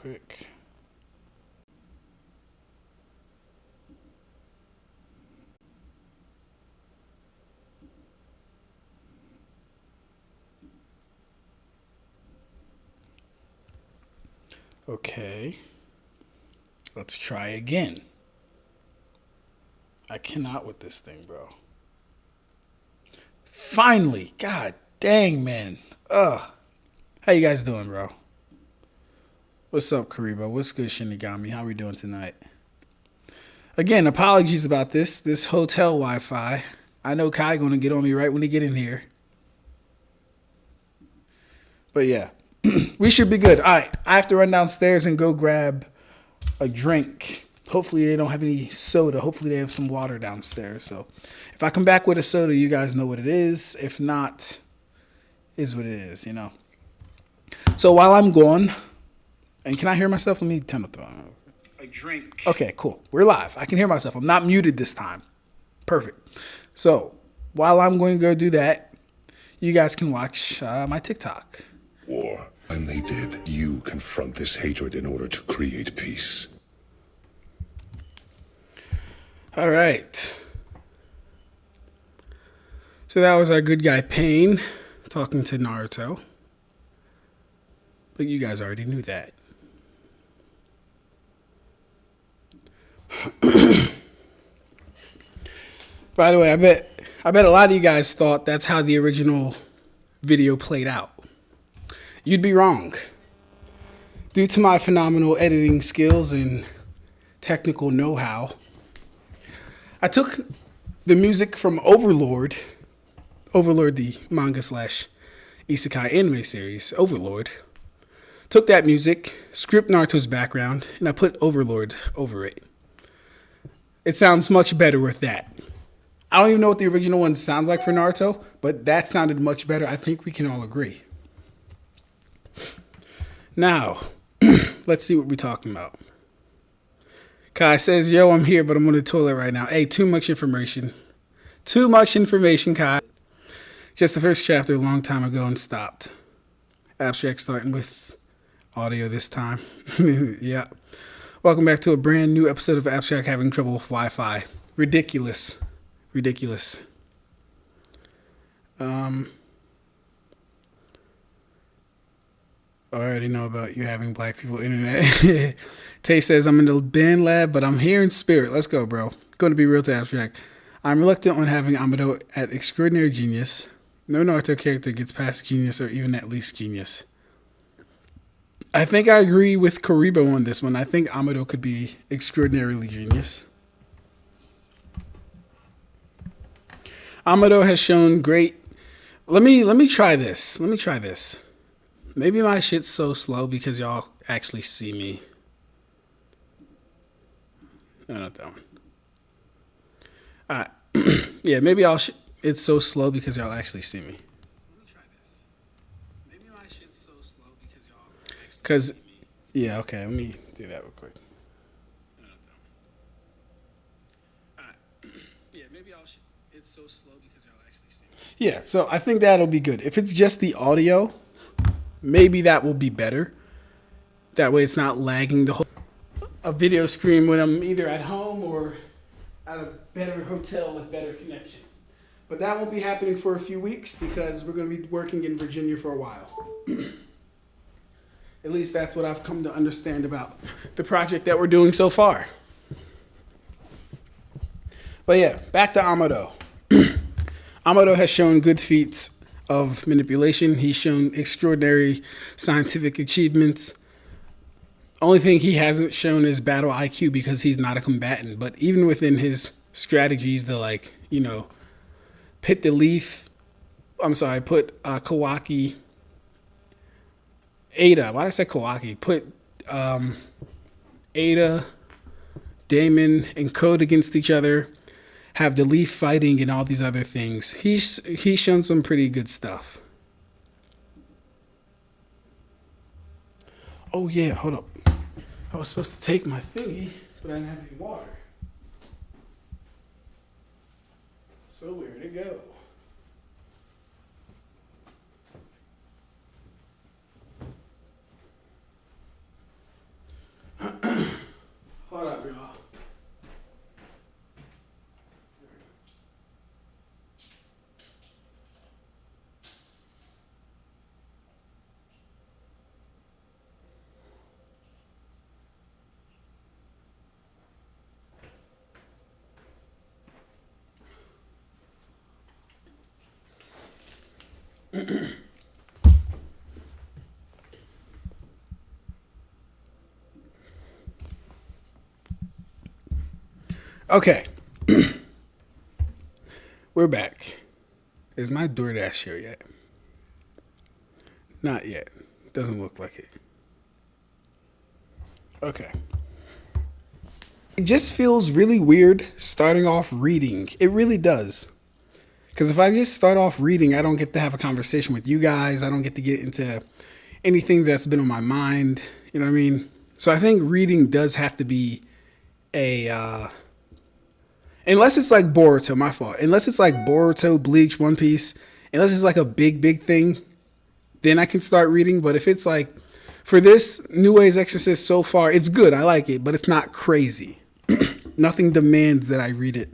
quick. Okay. Let's try again. I cannot with this thing, bro. Finally. God dang, man. Ugh. How you guys doing, bro? What's up, Kariba? What's good, Shinigami? How we doing tonight? Again, apologies about this hotel Wi-Fi. I know Kai gonna get on me right when he get in here. But yeah, we should be good. All right, I have to run downstairs and go grab a drink. Hopefully they don't have any soda. Hopefully they have some water downstairs. So if I come back with a soda, you guys know what it is. If not, is what it is, you know. So while I'm gone, and can I hear myself? Let me turn it on. A drink. Okay, cool. We're live. I can hear myself. I'm not muted this time. Perfect. So while I'm going to go do that, you guys can watch my TikTok. War. And they did. You confront this hatred in order to create peace. All right. So that was our good guy Pain talking to Naruto. But you guys already knew that. By the way, I bet a lot of you guys thought that's how the original video played out. You'd be wrong. Due to my phenomenal editing skills and technical know-how, I took the music from Overlord, the manga slash isekai anime series, Overlord. Took that music, script Naruto's background, and I put Overlord over it. It sounds much better with that. I don't even know what the original one sounds like for Naruto, but that sounded much better. I think we can all agree. Now, let's see what we're talking about. Kai says, yo, I'm here, but I'm on the toilet right now. Hey, too much information. Too much information, Kai. Just the first chapter a long time ago and stopped. Ab-stract starting with audio this time. Yeah. Welcome back to a brand new episode of Ab-stract having trouble with Wi-Fi. Ridiculous. I already know about you having black people internet. Tay says, I'm in the band lab, but I'm here in spirit. Let's go, bro. Going to be real to Ab-stract. I'm reluctant on having Amado at extraordinary genius. No Naruto character gets past genius or even at least genius. I think I agree with Karibo on this one. I think Amado could be extraordinarily genius. Amado has shown great. Let me try this. Maybe my shit's so slow because y'all actually see me. No, not that one. Yeah, maybe it's so slow because y'all actually see me. Let me try this. Maybe my shit's so slow because y'all actually see me. Yeah, okay, let me do that real quick. No, not that one. Yeah, maybe it's so slow because y'all actually see me. Yeah, so I think that'll be good. If it's just the audio, maybe that will be better. That way it's not lagging the whole a video stream when I'm either at home or at a better hotel with better connection. But that won't be happening for a few weeks because we're going to be working in Virginia for a while. At least that's what I've come to understand about the project that we're doing so far. But yeah, back to Amado. Amado has shown good feats of manipulation. He's shown extraordinary scientific achievements. Only thing he hasn't shown is battle IQ because he's not a combatant. But even within his strategies, put Kawaki, Ada. Why did I say Kawaki? Put Ada, Damon, and Code against each other. Have the Leaf fighting and all these other things. He's shown some pretty good stuff. Oh yeah, hold up. I was supposed to take my thingy, but I didn't have any water. So where'd it go? Okay. We're back. Is my DoorDash here yet? Not yet. Doesn't look like it. Okay. It just feels really weird starting off reading. It really does. Because if I just start off reading, I don't get to have a conversation with you guys. I don't get to get into anything that's been on my mind. You know what I mean? So I think reading does have to be a... unless it's like Boruto, my fault. Unless it's like Boruto, Bleach, One Piece. Unless it's like a big thing. Then I can start reading. But if it's like... For this New Ways Exorcist so far, it's good. I like it. But it's not crazy. Nothing demands that I read it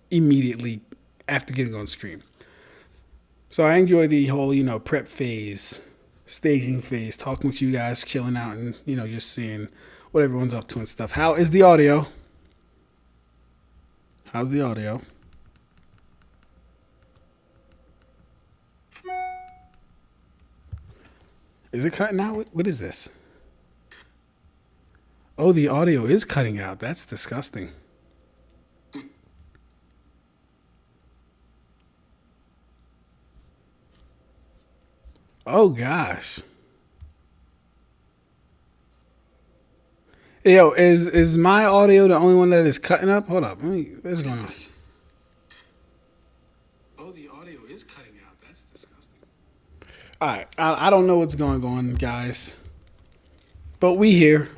immediately after getting on stream. So I enjoy the whole, prep phase, staging phase, talking with you guys, chilling out and, just seeing what everyone's up to and stuff. How is the audio? How's the audio? Is it cutting out? What is this? Oh, the audio is cutting out. That's disgusting. Oh, gosh. Yo, is my audio the only one that is cutting up? Hold up. What's going on? Oh, the audio is cutting out. That's disgusting. All right. I don't know what's going on, guys. But we here.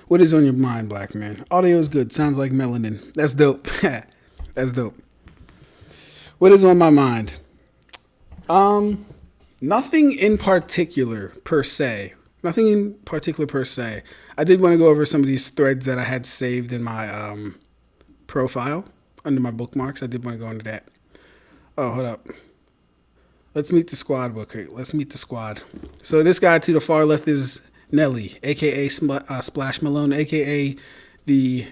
What is on your mind, black man? Audio is good. Sounds like melanin. That's dope. That's dope. What is on my mind? Nothing in particular per se. Nothing in particular per se. I did want to go over some of these threads that I had saved in my profile under my bookmarks. I did want to go into that. Oh, hold up. Let's meet the squad real quick. Let's meet the squad. So this guy to the far left is Nelly, a.k.a. Splash Malone, a.k.a. the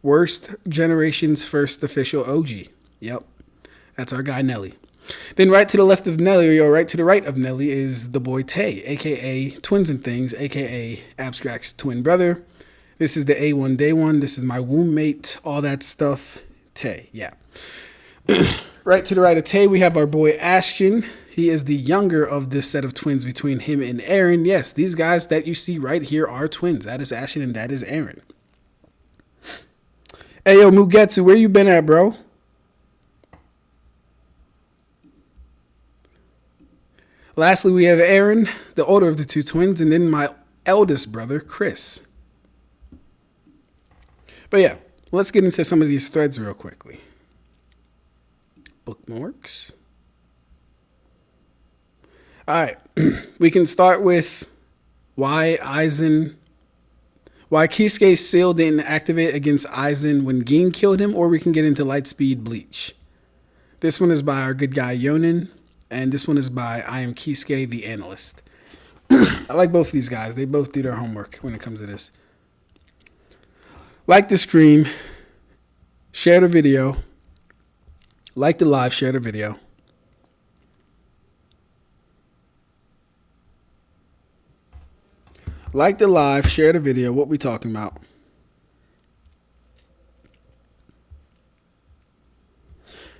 worst generation's first official OG. Yep. That's our guy, Nelly. Then right to the left of Nelly, or right to the right of Nelly, is the boy Tay, a.k.a. Twins and Things, a.k.a. Ab-stract's twin brother. This is the A1 Day 1. This is my womb mate, all that stuff. Tay, yeah. Right to the right of Tay, we have our boy Ashton. He is the younger of this set of twins between him and Aaron. Yes, these guys that you see right here are twins. That is Ashton and that is Aaron. Hey, yo, Mugetsu, where you been at, bro? Lastly, we have Aaron, the older of the two twins, and then my eldest brother, Chris. But yeah, let's get into some of these threads real quickly. Bookmarks. All right, we can start with why Kisuke's seal didn't activate against Aizen when Gin killed him, or we can get into Lightspeed Bleach. This one is by our good guy Yonin. And this one is by I Am Kisuke, the Analyst. I like both of these guys. They both do their homework when it comes to this. Like the stream. Share the video. Like the live, share the video. Like the live, share the video. What we talking about?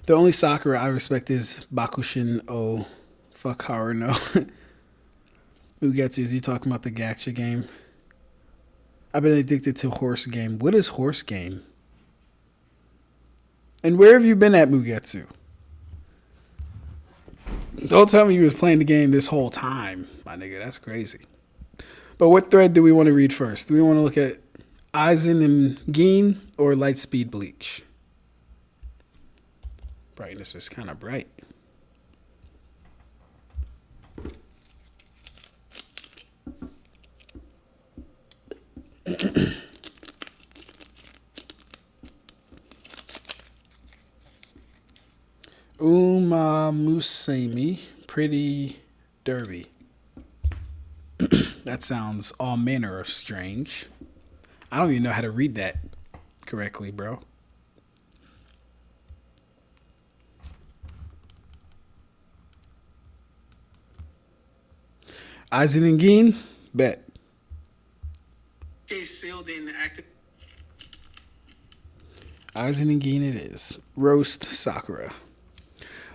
The only Sakura I respect is Bakushin O. Fuck horror, no. Ugetsu, is he talking about the gacha game? I've been addicted to horse game. What is horse game? And where have you been at, Mugetsu? Don't tell me you was playing the game this whole time, my nigga. That's crazy. But what thread do we want to read first? Do we want to look at Aizen and Gin or Lightspeed Bleach? Brightness is kind of bright. Musemi, pretty derby. That sounds all manner of strange. I don't even know how to read that correctly, bro. Aizen and Gin, bet. Sailed in active. Aizen and Gin it is. Roast Sakura.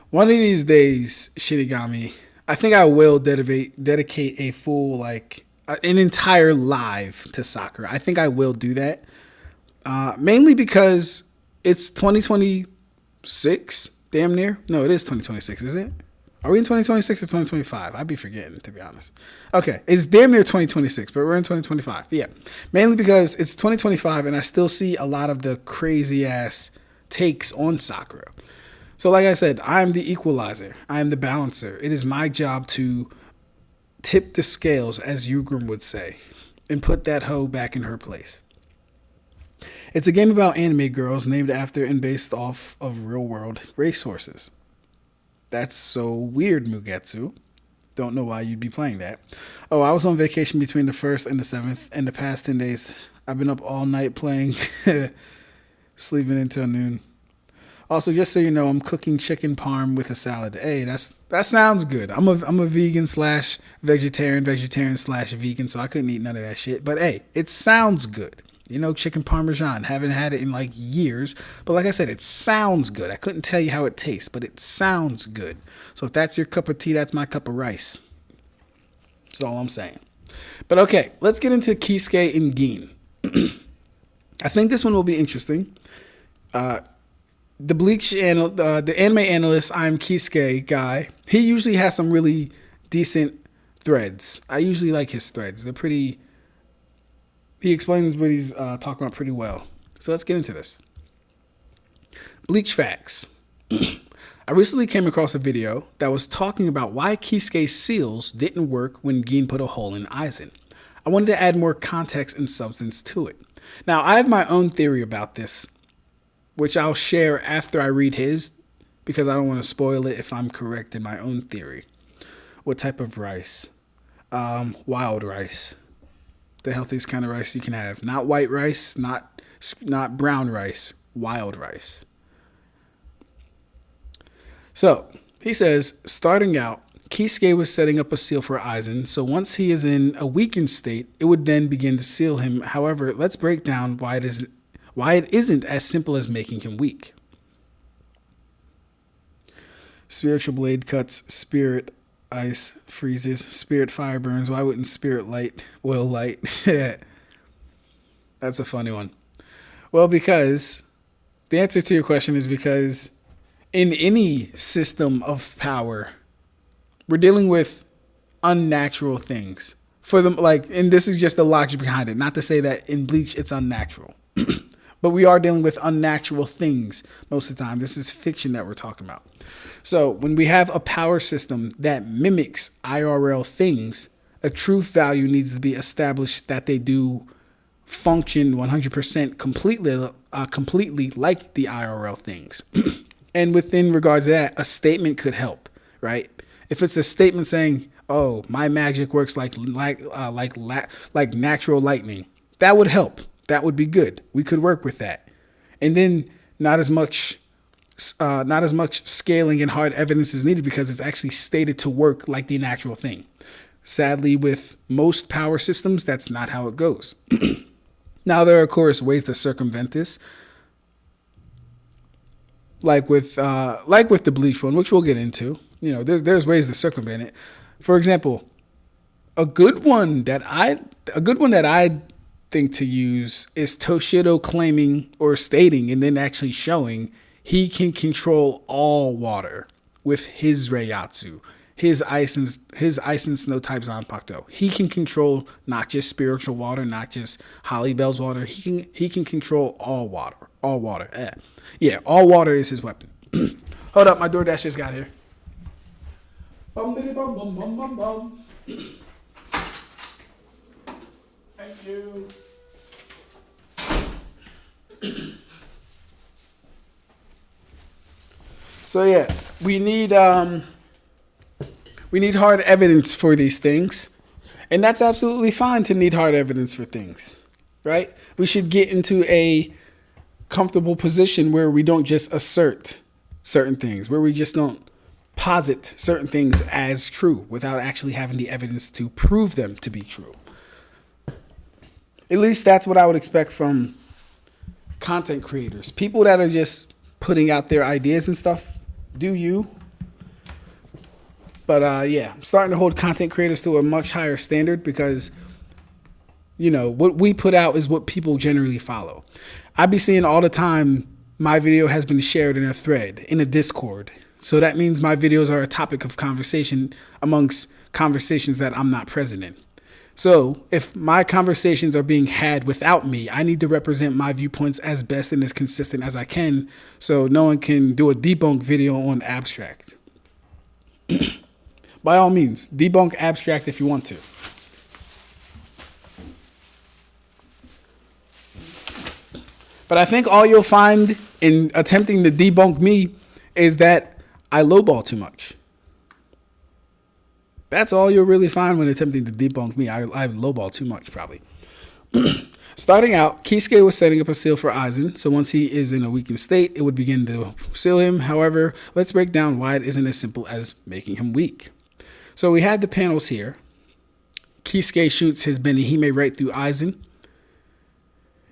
One of these days, Shinigami, I think I will dedicate a full, like, an entire live to Sakura. I think I will do that. Mainly because it's 2026, damn near. No, it is 2026, is it? Are we in 2026 or 2025? I'd be forgetting, to be honest. Okay, it's damn near 2026, but we're in 2025. Yeah, mainly because it's 2025 and I still see a lot of the crazy ass takes on Sakura. So like I said, I am the equalizer. I am the balancer. It is my job to tip the scales, as Ugrim would say, and put that hoe back in her place. It's a game about anime girls named after and based off of real world racehorses. That's so weird, Mugetsu. Don't know why you'd be playing that. Oh, I was on vacation between the 1st and the 7th, and the past 10 days I've been up all night playing, sleeping until noon. Also, just so you know, I'm cooking chicken parm with a salad. Hey, that sounds good. I'm a vegan slash vegetarian slash vegan, so I couldn't eat none of that shit. But hey, it sounds good. You know, chicken parmesan. Haven't had it in like years. But like I said, it sounds good. I couldn't tell you how it tastes, but it sounds good. So if that's your cup of tea, that's my cup of rice. That's all I'm saying. But okay, let's get into Kisuke and Gin. I think this one will be interesting. The Bleach and the anime analyst, I'm Kisuke guy. He usually has some really decent threads. I usually like his threads. They're pretty. He explains what he's talking about pretty well. So let's get into this. Bleach facts. I recently came across a video that was talking about why Kisuke's seals didn't work when Gin put a hole in Aizen. I wanted to add more context and substance to it. Now, I have my own theory about this, which I'll share after I read his, because I don't want to spoil it if I'm correct in my own theory. What type of rice? Wild rice. The healthiest kind of rice you can have. Not white rice, not brown rice, wild rice. So, he says, starting out, Kisuke was setting up a seal for Aizen, so once he is in a weakened state, it would then begin to seal him. However, let's break down why it isn't as simple as making him weak. Spiritual blade cuts, spirit ice freezes, spirit fire burns. Why wouldn't spirit light oil light? That's a funny one. Well, because the answer to your question is because in any system of power, we're dealing with unnatural things. For them, like, and this is just the logic behind it. Not to say that in Bleach it's unnatural. But we are dealing with unnatural things most of the time. This is fiction that we're talking about. So when we have a power system that mimics IRL things, a truth value needs to be established that they do function 100% completely like the IRL things. And within regards to that, a statement could help, right? If it's a statement saying, "Oh, my magic works like natural lightning," that would help. That would be good. We could work with that. And then not as much scaling and hard evidence is needed because it's actually stated to work like the natural thing. Sadly, with most power systems, that's not how it goes. Now, there are, of course, ways to circumvent this. Like with the Bleach one, which we'll get into. You know, there's ways to circumvent it. For example, a good one that I think to use is Toshido claiming or stating and then actually showing he can control all water with his Reiatsu, his ice and snow type Zanpakuto. He can control not just spiritual water, not just Holly Bell's water. He can control all water. All water. Yeah, all water is his weapon. Hold up, my DoorDash just got here. Bum, bum, bum, bum, bum, bum. Thank you. So yeah, we need hard evidence for these things, and that's absolutely fine to need hard evidence for things, right? We should get into a comfortable position where we don't just assert certain things, where we just don't posit certain things as true without actually having the evidence to prove them to be true. At least that's what I would expect from content creators, people that are just putting out their ideas and stuff. Do you? But yeah, I'm starting to hold content creators to a much higher standard because, you know, what we put out is what people generally follow. I be seeing all the time my video has been shared in a thread, in a Discord. So that means my videos are a topic of conversation amongst conversations that I'm not present in. So if my conversations are being had without me, I need to represent my viewpoints as best and as consistent as I can so no one can do a debunk video on Ab-stract. By all means, debunk Ab-stract if you want to. But I think all you'll find in attempting to debunk me is that I lowball too much. That's all you'll really find when attempting to debunk me. I lowball too much, probably. Starting out, Kisuke was setting up a seal for Aizen, so once he is in a weakened state, it would begin to seal him. However, let's break down why it isn't as simple as making him weak. So we had the panels here. Kisuke shoots his Benihime right through Aizen.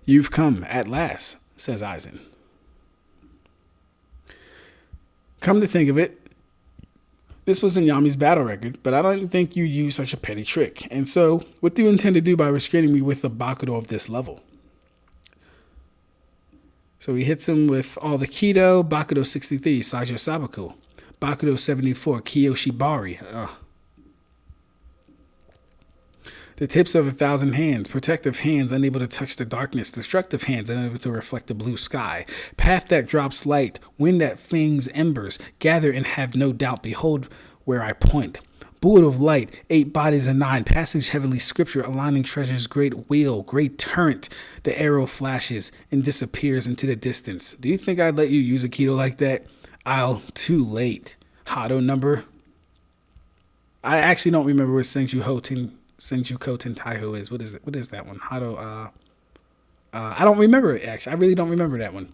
"You've come at last," says Aizen. Come to think of it, this was in Yami's battle record, but I don't think you used such a petty trick. And so, what do you intend to do by restraining me with a Bakudo of this level? So he hits him with all the Kido, Bakudo 63, Saijo Sabaku, Bakudo 74, Kiyoshi Bari. The tips of 1,000 hands, protective hands unable to touch the darkness, destructive hands unable to reflect the blue sky, path that drops light, wind that flings embers, gather and have no doubt, behold where I point. Bullet of light, 8 bodies and 9, passage heavenly scripture, aligning treasures, great wheel, great torrent. The arrow flashes and disappears into the distance. Do you think I'd let you use a Kido like that? Too late. Hado number. I actually don't remember what Senjuko Tentaiho is. What is it? What is that one? Hado. I don't remember it, actually. I really don't remember that one.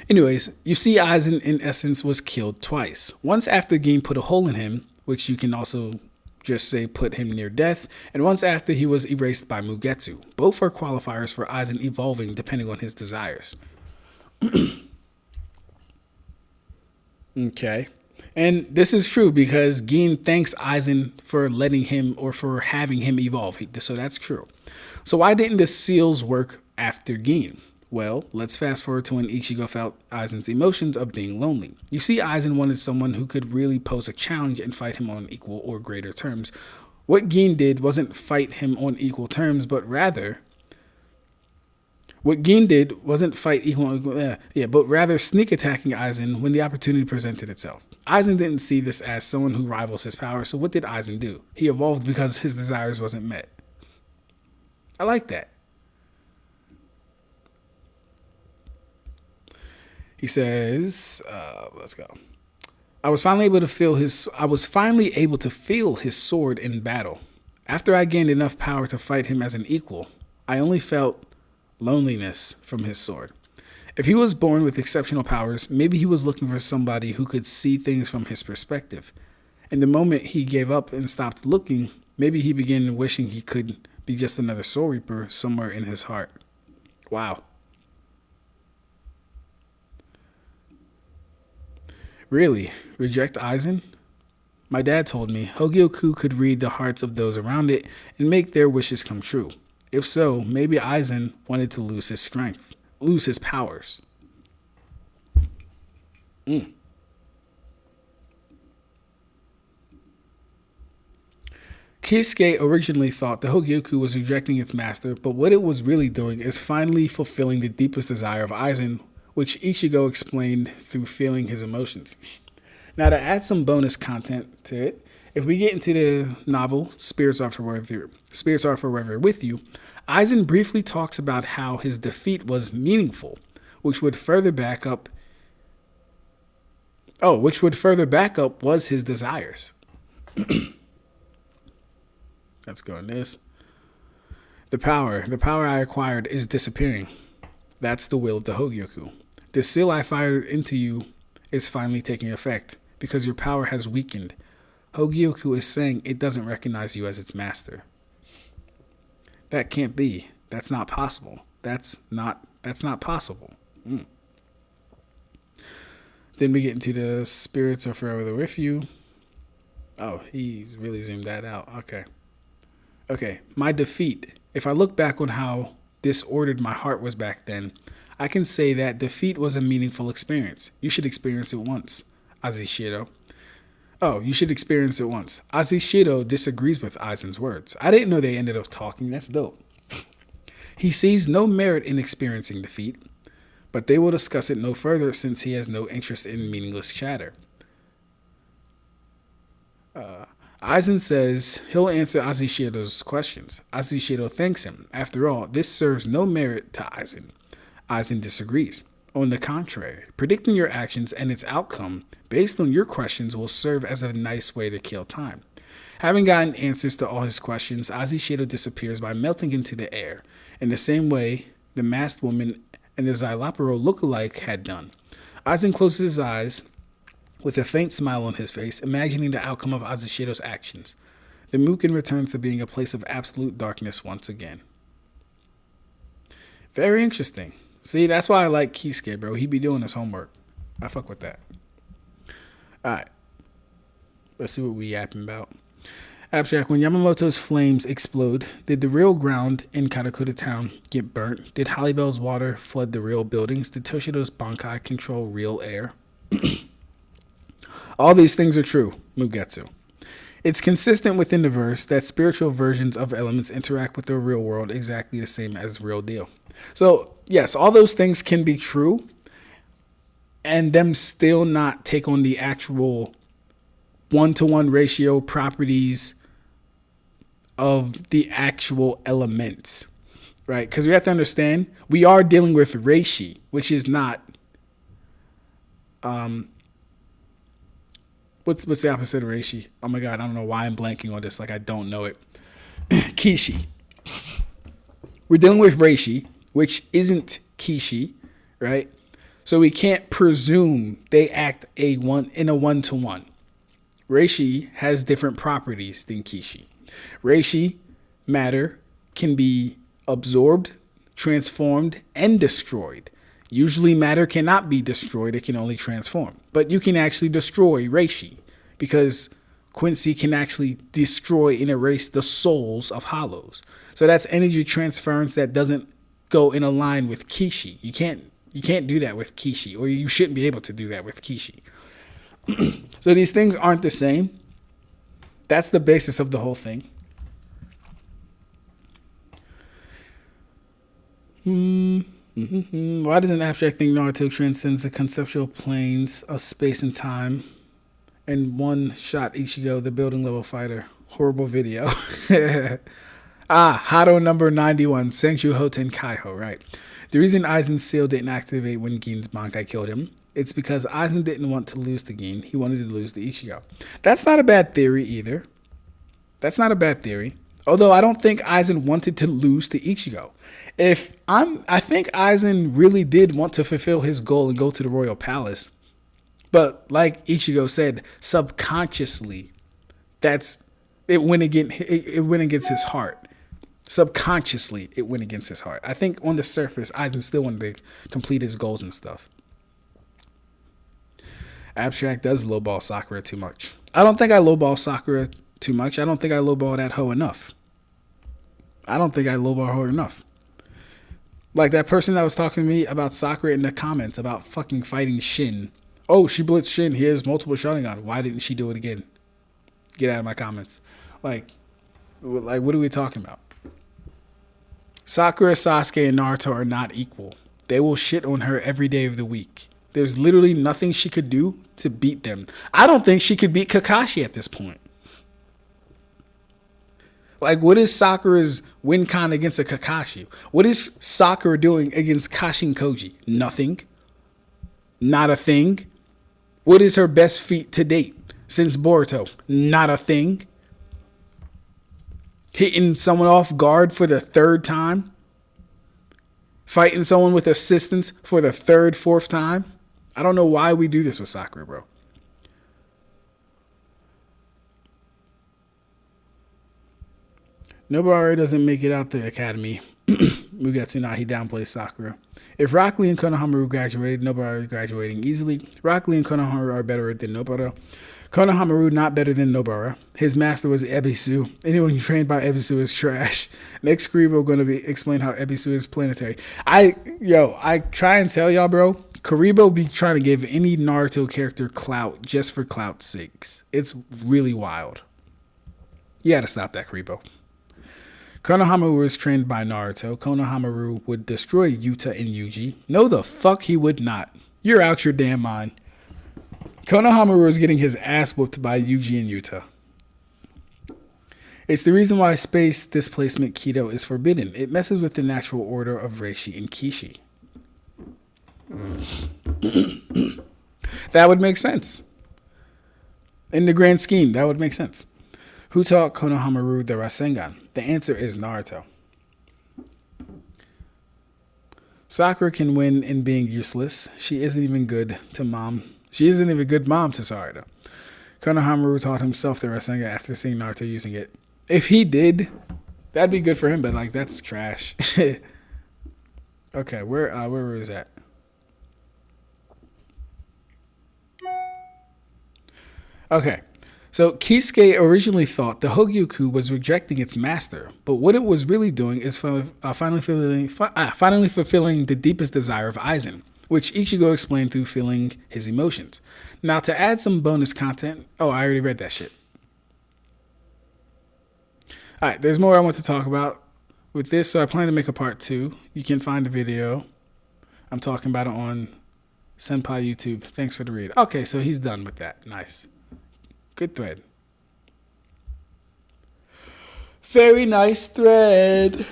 Anyways, you see Aizen, in essence, was killed twice. Once after Gin put a hole in him, which you can also just say put him near death, and once after he was erased by Mugetsu. Both are qualifiers for Aizen evolving depending on his desires. Okay. And this is true because Gin thanks Aizen for letting him or for having him evolve. So that's true. So why didn't the seals work after Gin? Well, let's fast forward to when Ichigo felt Aizen's emotions of being lonely. You see, Aizen wanted someone who could really pose a challenge and fight him on equal or greater terms. What Gin did wasn't fight him on equal terms, but rather sneak attacking Aizen when the opportunity presented itself. Aizen didn't see this as someone who rivals his power, so what did Aizen do? He evolved because his desires wasn't met. I like that. He says, let's go. I was finally able to feel his sword in battle. After I gained enough power to fight him as an equal, I only felt loneliness from his sword. If he was born with exceptional powers, maybe he was looking for somebody who could see things from his perspective. And the moment he gave up and stopped looking, maybe he began wishing he could be just another Soul Reaper somewhere in his heart. Wow. Really? Reject Aizen? My dad told me Hogyoku could read the hearts of those around it and make their wishes come true. If so, maybe Aizen wanted to lose his strength, lose his powers. Kisuke originally thought the Hogyoku was rejecting its master, but what it was really doing is finally fulfilling the deepest desire of Aizen, which Ichigo explained through feeling his emotions. Now, to add some bonus content to it, if we get into the novel Spirits Are Forever With You, Aizen briefly talks about how his defeat was meaningful, which would further back up was his desires. Let's go on this. The power I acquired is disappearing. That's the will of the Hogyoku. The seal I fired into you is finally taking effect because your power has weakened. Hogyoku is saying it doesn't recognize you as its master. That can't be. That's not possible. That's not That's not possible. Then we get into the spirits are forever with you. Oh, he's really zoomed that out. Okay, my defeat. If I look back on how disordered my heart was back then, I can say that defeat was a meaningful experience. You should experience it once, Azishiro. Oh, you should experience it once. Azishiro disagrees with Aizen's words. I didn't know they ended up talking. That's dope. He sees no merit in experiencing defeat, but they will discuss it no further since he has no interest in meaningless chatter. Aizen says he'll answer Azishiro's questions. Azishiro thanks him. After all, this serves no merit to Aizen. Aizen disagrees. On the contrary, predicting your actions and its outcome based on your questions will serve as a nice way to kill time. Having gotten answers to all his questions, Azishiro disappears by melting into the air, in the same way the masked woman and the Xylopero look-alike had done. Aizen closes his eyes with a faint smile on his face, imagining the outcome of Azishiro's actions. The Mukin returns to being a place of absolute darkness once again. Very interesting. See, that's why I like Kisuke, bro. He be doing his homework. I fuck with that. Alright. Let's see what we yapping about. Ab-stract, when Yamamoto's flames explode, did the real ground in Karakura town get burnt? Did Hallibell's water flood the real buildings? Did Toshido's Bankai control real air? All these things are true, Mugetsu. It's consistent within the verse that spiritual versions of elements interact with the real world exactly the same as real deal. So, yes, all those things can be true, and them still not take on the actual one-to-one ratio properties of the actual elements, right? Because we have to understand, we are dealing with Reishi, which is not, what's the opposite of Reishi? Oh my God, I don't know why I'm blanking on this. Like, I don't know it. Kishi. We're dealing with Reishi, which isn't Kishi, right? So we can't presume they act in a one-to-one. Reishi has different properties than Kishi. Reishi matter can be absorbed, transformed, and destroyed. Usually matter cannot be destroyed, it can only transform. But you can actually destroy Reishi because Quincy can actually destroy and erase the souls of hollows. So that's energy transference that doesn't go in a line with Kishi. You can't do that with Kishi, or you shouldn't be able to do that with Kishi. So these things aren't the same. That's the basis of the whole thing. Why does an abstract think Naruto transcends the conceptual planes of space and time and one shot Ichigo, the building level fighter? Horrible video. Hado number 91, Senju Hoten Kaiho, right. The reason Aizen's seal didn't activate when Gin's Bankai killed him, it's because Aizen didn't want to lose to Gin. He wanted to lose to Ichigo. That's not a bad theory either. That's not a bad theory. Although I don't think Aizen wanted to lose to Ichigo. I think Aizen really did want to fulfill his goal and go to the Royal Palace. But like Ichigo said, subconsciously, it went against his heart. Subconsciously, it went against his heart. I think on the surface, Aizen still wanted to complete his goals and stuff. Ab-stract does lowball Sakura too much. I don't think I lowball Sakura too much. I don't think I lowball that hoe enough. Like that person that was talking to me about Sakura in the comments about fucking fighting Shin. Oh, she blitzed Shin. He has multiple Sharingan. Why didn't she do it again? Get out of my comments. Like what are we talking about? Sakura, Sasuke, and Naruto are not equal. They will shit on her every day of the week. There's literally nothing she could do to beat them. I don't think she could beat Kakashi at this point. Like, what is Sakura's win con against a Kakashi? What is Sakura doing against Kashin Koji? Nothing. Not a thing. What is her best feat to date since Boruto? Not a thing. Hitting someone off guard for the third time? Fighting someone with assistance for the third, fourth time? I don't know why we do this with Sakura, bro. Nobara doesn't make it out the academy. Mugetsu, he downplays Sakura. If Rock Lee and Konohamaru graduated, Nobara is graduating easily. Rock Lee and Konohamaru are better than Nobara. Konohamaru not better than Nobara. His master was Ebisu. Anyone trained by Ebisu is trash. Next Grimmjow going to be explain how Ebisu is planetary. I try and tell y'all, bro. Karibo be trying to give any Naruto character clout just for clout's sakes. It's really wild. You gotta stop that, Karibo. Konohamaru is trained by Naruto. Konohamaru would destroy Yuta and Yuji. No, the fuck he would not. You're out your damn mind. Konohamaru is getting his ass whooped by Yuji and Yuta. It's the reason why space displacement Kido is forbidden. It messes with the natural order of Reishi and Kishi. That would make sense. In the grand scheme, that would make sense. Who taught Konohamaru the Rasengan? The answer is Naruto. Sakura can win in being useless. She isn't even good to mom. She isn't even a good mom to Sarada. Konohamaru taught himself the Rasengan after seeing Naruto using it. If he did, that'd be good for him, but like that's trash. Okay, where is that? Okay. So Kisuke originally thought the Hogyoku was rejecting its master, but what it was really doing is finally fulfilling the deepest desire of Aizen, which Ichigo explained through feeling his emotions. Now to add some bonus content, I already read that shit. Alright, there's more I want to talk about with this, so I plan to make a part 2. You can find the video. I'm talking about it on Senpai YouTube. Thanks for the read. Okay, so he's done with that. Nice. Good thread. Very nice thread.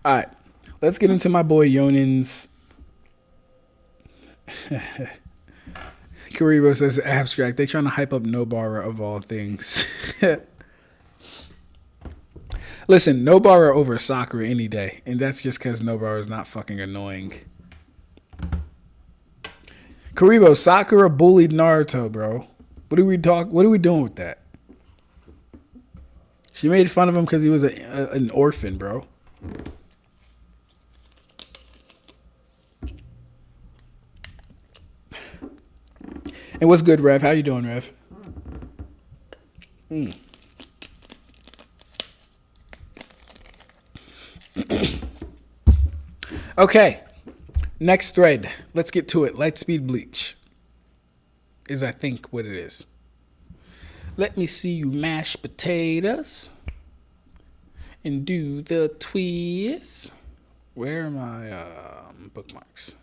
Alright, let's get into my boy Yonin's. Karibo says Ab-stract. They trying to hype up Nobara of all things. Listen, Nobara over Sakura any day, and that's just because Nobara is not fucking annoying. Karibo, Sakura bullied Naruto, bro. What are we doing with that? She made fun of him because he was an orphan, bro. And what's good, Rev? How you doing, Rev? Okay. Next thread. Let's get to it. Lightspeed Bleach is, I think, what it is. Let me see you mash potatoes and do the twist. Where are my bookmarks?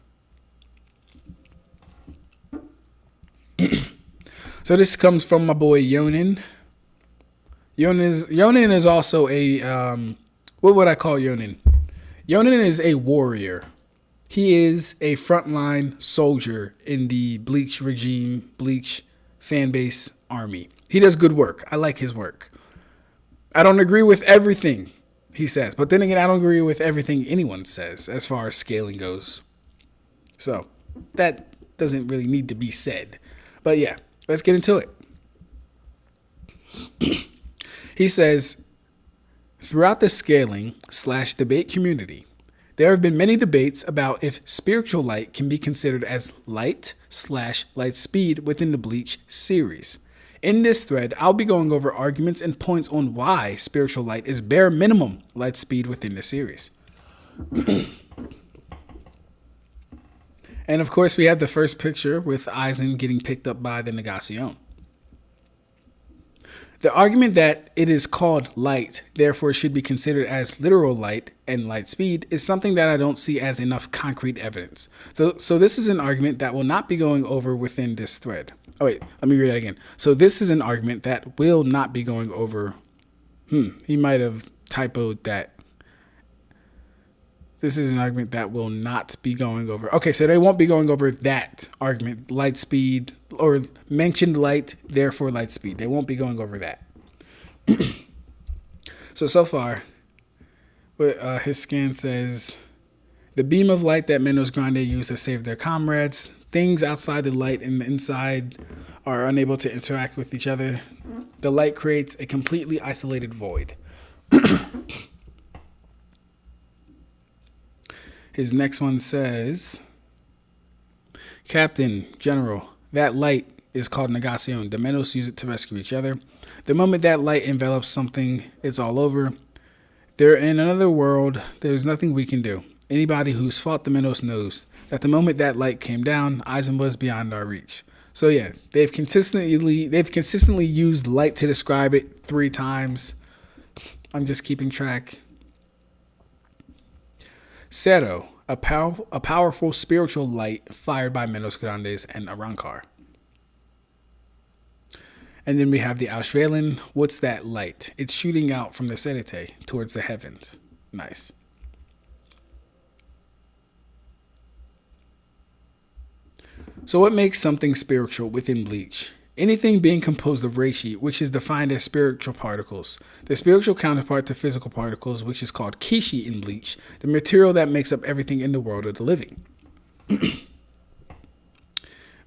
So this comes from my boy Yonin. Yonin is also a what would I call Yonin? Yonin is a warrior. He is a frontline soldier in the Bleach regime, Bleach fan base army. He does good work. I like his work. I don't agree with everything he says, but then again, I don't agree with everything anyone says as far as scaling goes. So that doesn't really need to be said. But yeah, let's get into it. He says, throughout the scaling/debate community, there have been many debates about if spiritual light can be considered as light/light speed within the Bleach series. In this thread, I'll be going over arguments and points on why spiritual light is bare minimum light speed within the series. And of course, we have the first picture with Aizen getting picked up by the Negacion. The argument that it is called light, therefore it should be considered as literal light and light speed, is something that I don't see as enough concrete evidence. So this is an argument that will not be going over within this thread. Oh wait, let me read that again. So this is an argument that will not be going over. He might have typoed that. This is an argument that will not be going over. Okay, so they won't be going over that argument, light speed, or mentioned light, therefore light speed. They won't be going over that. So far, his scan says, the beam of light that Menos Grande used to save their comrades, things outside the light and the inside are unable to interact with each other, the light creates a completely isolated void. His next one says, Captain, General, that light is called negacion. The Menos use it to rescue each other. The moment that light envelops something, it's all over. They're in another world. There's nothing we can do. Anybody who's fought the Menos knows that the moment that light came down, Aizen was beyond our reach. So yeah, they've consistently used light to describe it 3 times. I'm just keeping track. Zero, a powerful spiritual light fired by Menos Grandes and Arrancar. And then we have the Auswählen. What's that light? It's shooting out from the Serete towards the heavens. Nice. So what makes something spiritual within Bleach? Anything being composed of Reishi, which is defined as spiritual particles. The spiritual counterpart to physical particles, which is called Kishi in Bleach, the material that makes up everything in the world of the living.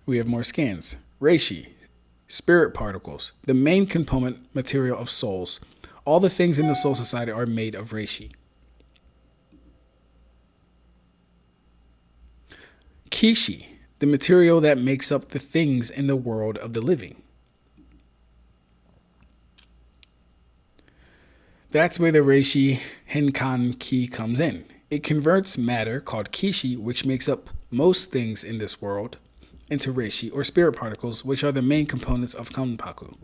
We have more scans. Reishi, spirit particles, the main component material of souls. All the things in the Soul Society are made of Reishi. Kishi, the material that makes up the things in the world of the living. That's where the Reishi Henkan Ki comes in. It converts matter, called Kishi, which makes up most things in this world, into Reishi, or spirit particles, which are the main components of Kanpaku.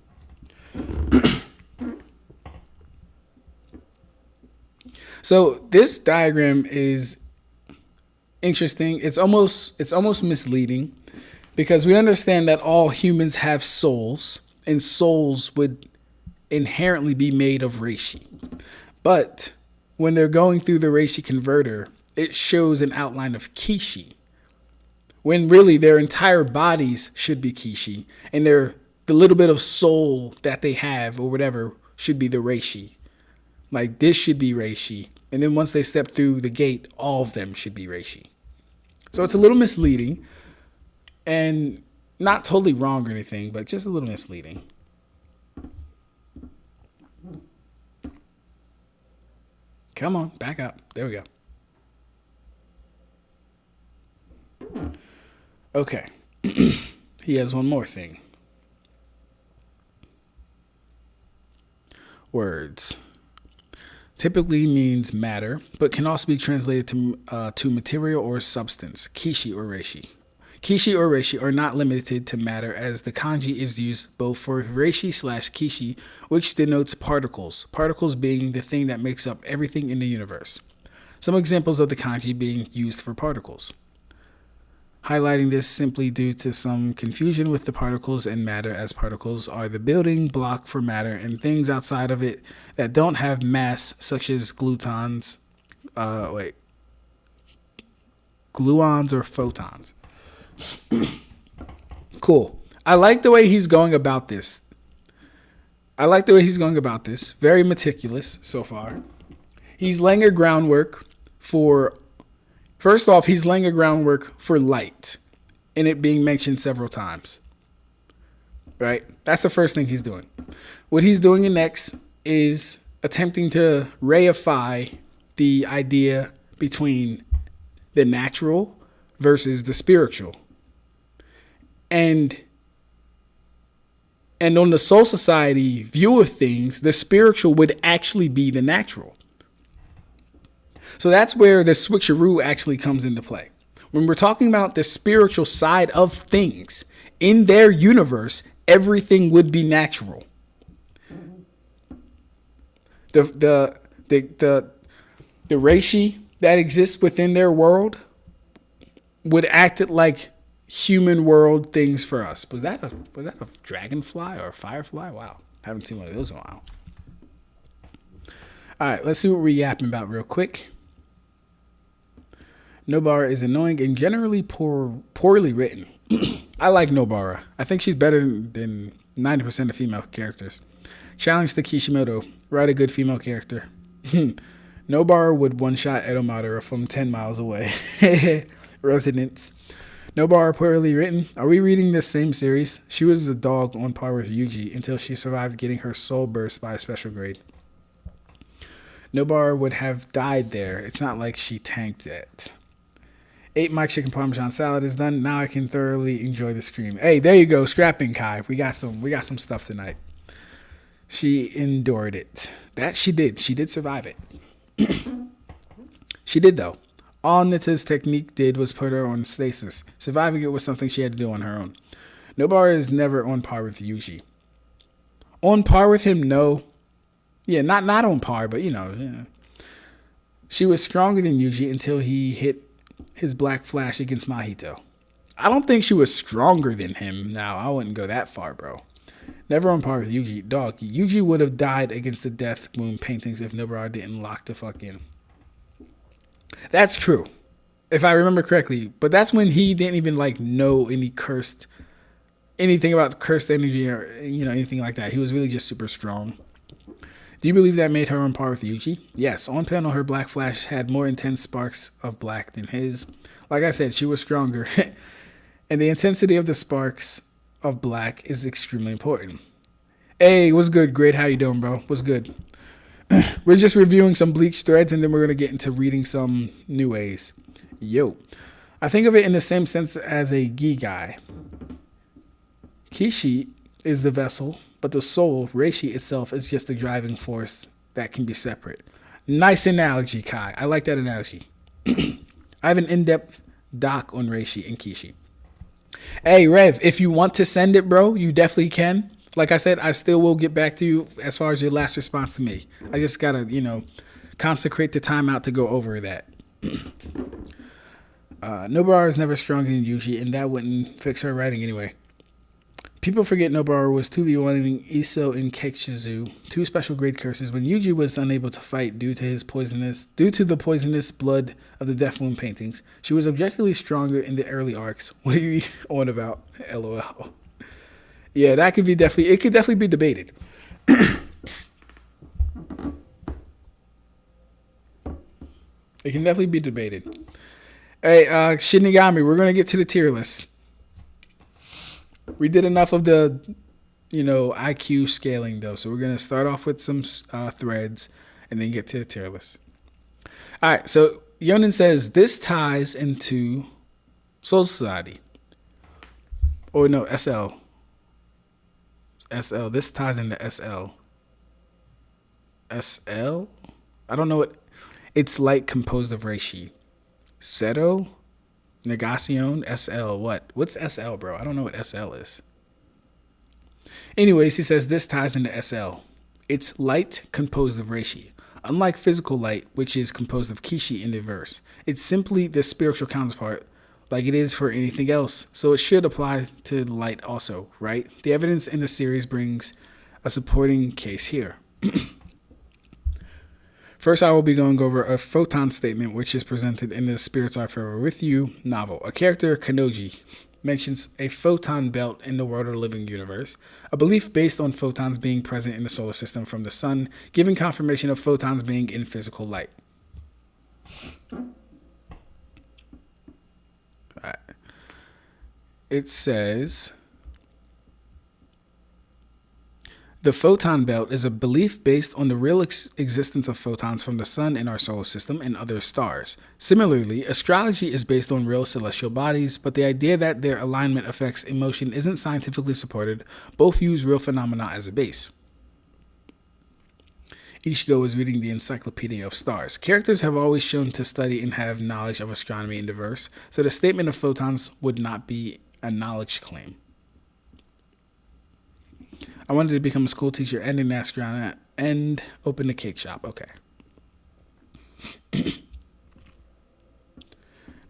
So this diagram is interesting. It's almost misleading, because we understand that all humans have souls, and souls would inherently be made of Reishi. But when they're going through the Reishi converter, it shows an outline of Kishi, when really their entire bodies should be Kishi, and the little bit of soul that they have or whatever should be the Reishi. Like this should be Reishi, and then once they step through the gate, all of them should be Reishi. So it's a little misleading, and not totally wrong or anything, but just a little misleading. Come on, back up. There we go. Okay. He has one more thing. Words. Typically means matter, but can also be translated to material or substance, Kishi or Reishi. Kishi or Reishi are not limited to matter, as the kanji is used both for Reishi/Kishi, which denotes particles, particles being the thing that makes up everything in the universe. Some examples of the kanji being used for particles. Highlighting this simply due to some confusion with the particles and matter, as particles are the building block for matter and things outside of it that don't have mass, such as gluons or photons. Cool. I like the way he's going about this. Very meticulous so far. He's laying a groundwork for... First off, he's laying a groundwork for light, and it being mentioned several times. Right? That's the first thing he's doing. What he's doing next is attempting to reify the idea between the natural versus the spiritual. And on the Soul Society view of things, the spiritual would actually be the natural. So that's where the switcheroo actually comes into play. When we're talking about the spiritual side of things, in their universe, everything would be natural. The Reishi that exists within their world would act like human world things for us. Was that a dragonfly or a firefly? Wow, haven't seen one of those in a while. All right, let's see what we're yapping about real quick. Nobara is annoying and generally poorly written. I like Nobara. I think she's better than 90% of female characters. Challenge to Kishimoto. Write a good female character. Nobara would one-shot Edomadara from 10 miles away. Residents. No bar poorly written. Are we reading this same series? She was a dog on par with Yuji until she survived getting her soul burst by a special grade. No bar would have died there. It's not like she tanked it. 8 Mach chicken parmesan salad is done. Now I can thoroughly enjoy the scream. Hey, there you go. Scrapping Kai. We got some stuff tonight. She endured it. That she did. She did survive it. She did though. All Nita's technique did was put her on stasis. Surviving it was something she had to do on her own. Nobara is never on par with Yuji. On par with him, no. Yeah, not on par, but yeah. She was stronger than Yuji until he hit his black flash against Mahito. I don't think she was stronger than him. Now, I wouldn't go that far, bro. Never on par with Yuji. Dog, Yuji would have died against the Death Moon paintings if Nobara didn't lock the fuck in. That's true, if I remember correctly. But that's when he didn't even know anything about cursed energy or anything like that. He was really just super strong. Do you believe that made her on par with Yuji? Yes. On panel, her black flash had more intense sparks of black than his. Like I said, she was stronger, and the intensity of the sparks of black is extremely important. Hey, what's good? Great. How you doing, bro? What's good? We're just reviewing some Bleach threads, and then we're going to get into reading some new A's. Yo. I think of it in the same sense as a gi guy. Kishi is the vessel, but the soul, Reishi itself, is just the driving force that can be separate. Nice analogy, Kai. I like that analogy. I have an in-depth doc on Reishi and Kishi. Hey, Rev, if you want to send it, bro, you definitely can. Like I said, I still will get back to you as far as your last response to me. I just got to, consecrate the time out to go over that. Nobara is never stronger than Yuji, and that wouldn't fix her writing anyway. People forget Nobara was 2v1ing Iso and Kechizu, 2 special grade curses, when Yuji was unable to fight due to the poisonous blood of the Death Moon paintings. She was objectively stronger in the early arcs. What are you on about? LOL. Yeah, it could definitely be debated. It can definitely be debated. Hey, Shinigami, we're going to get to the tier list. We did enough of the, IQ scaling, though. So we're going to start off with some threads and then get to the tier list. All right. So Yonin says this ties into Soul Society. Or no, SL. SL. This ties into SL. SL? I don't know what. It's light composed of Reishi. Seto? Negacion? SL. What? What's SL, bro? I don't know what SL is. Anyways, he says this ties into SL. It's light composed of Reishi. Unlike physical light, which is composed of Kishi in the verse, it's simply the spiritual counterpart, like it is for anything else, so it should apply to light also, right? The evidence in the series brings a supporting case here. First, I will be going over a photon statement, which is presented in the Spirits Are Forever With You novel. A character, Kanoji, mentions a photon belt in the World of the Living universe, a belief based on photons being present in the solar system from the sun, giving confirmation of photons being in physical light. It says, the photon belt is a belief based on the real existence of photons from the sun in our solar system and other stars. Similarly, astrology is based on real celestial bodies, but the idea that their alignment affects emotion isn't scientifically supported. Both use real phenomena as a base. Ichigo is reading the Encyclopedia of Stars. Characters have always shown to study and have knowledge of astronomy in the verse, so the statement of photons would not be a knowledge claim. I wanted to become a school teacher and an astronaut and open a cake shop. Okay.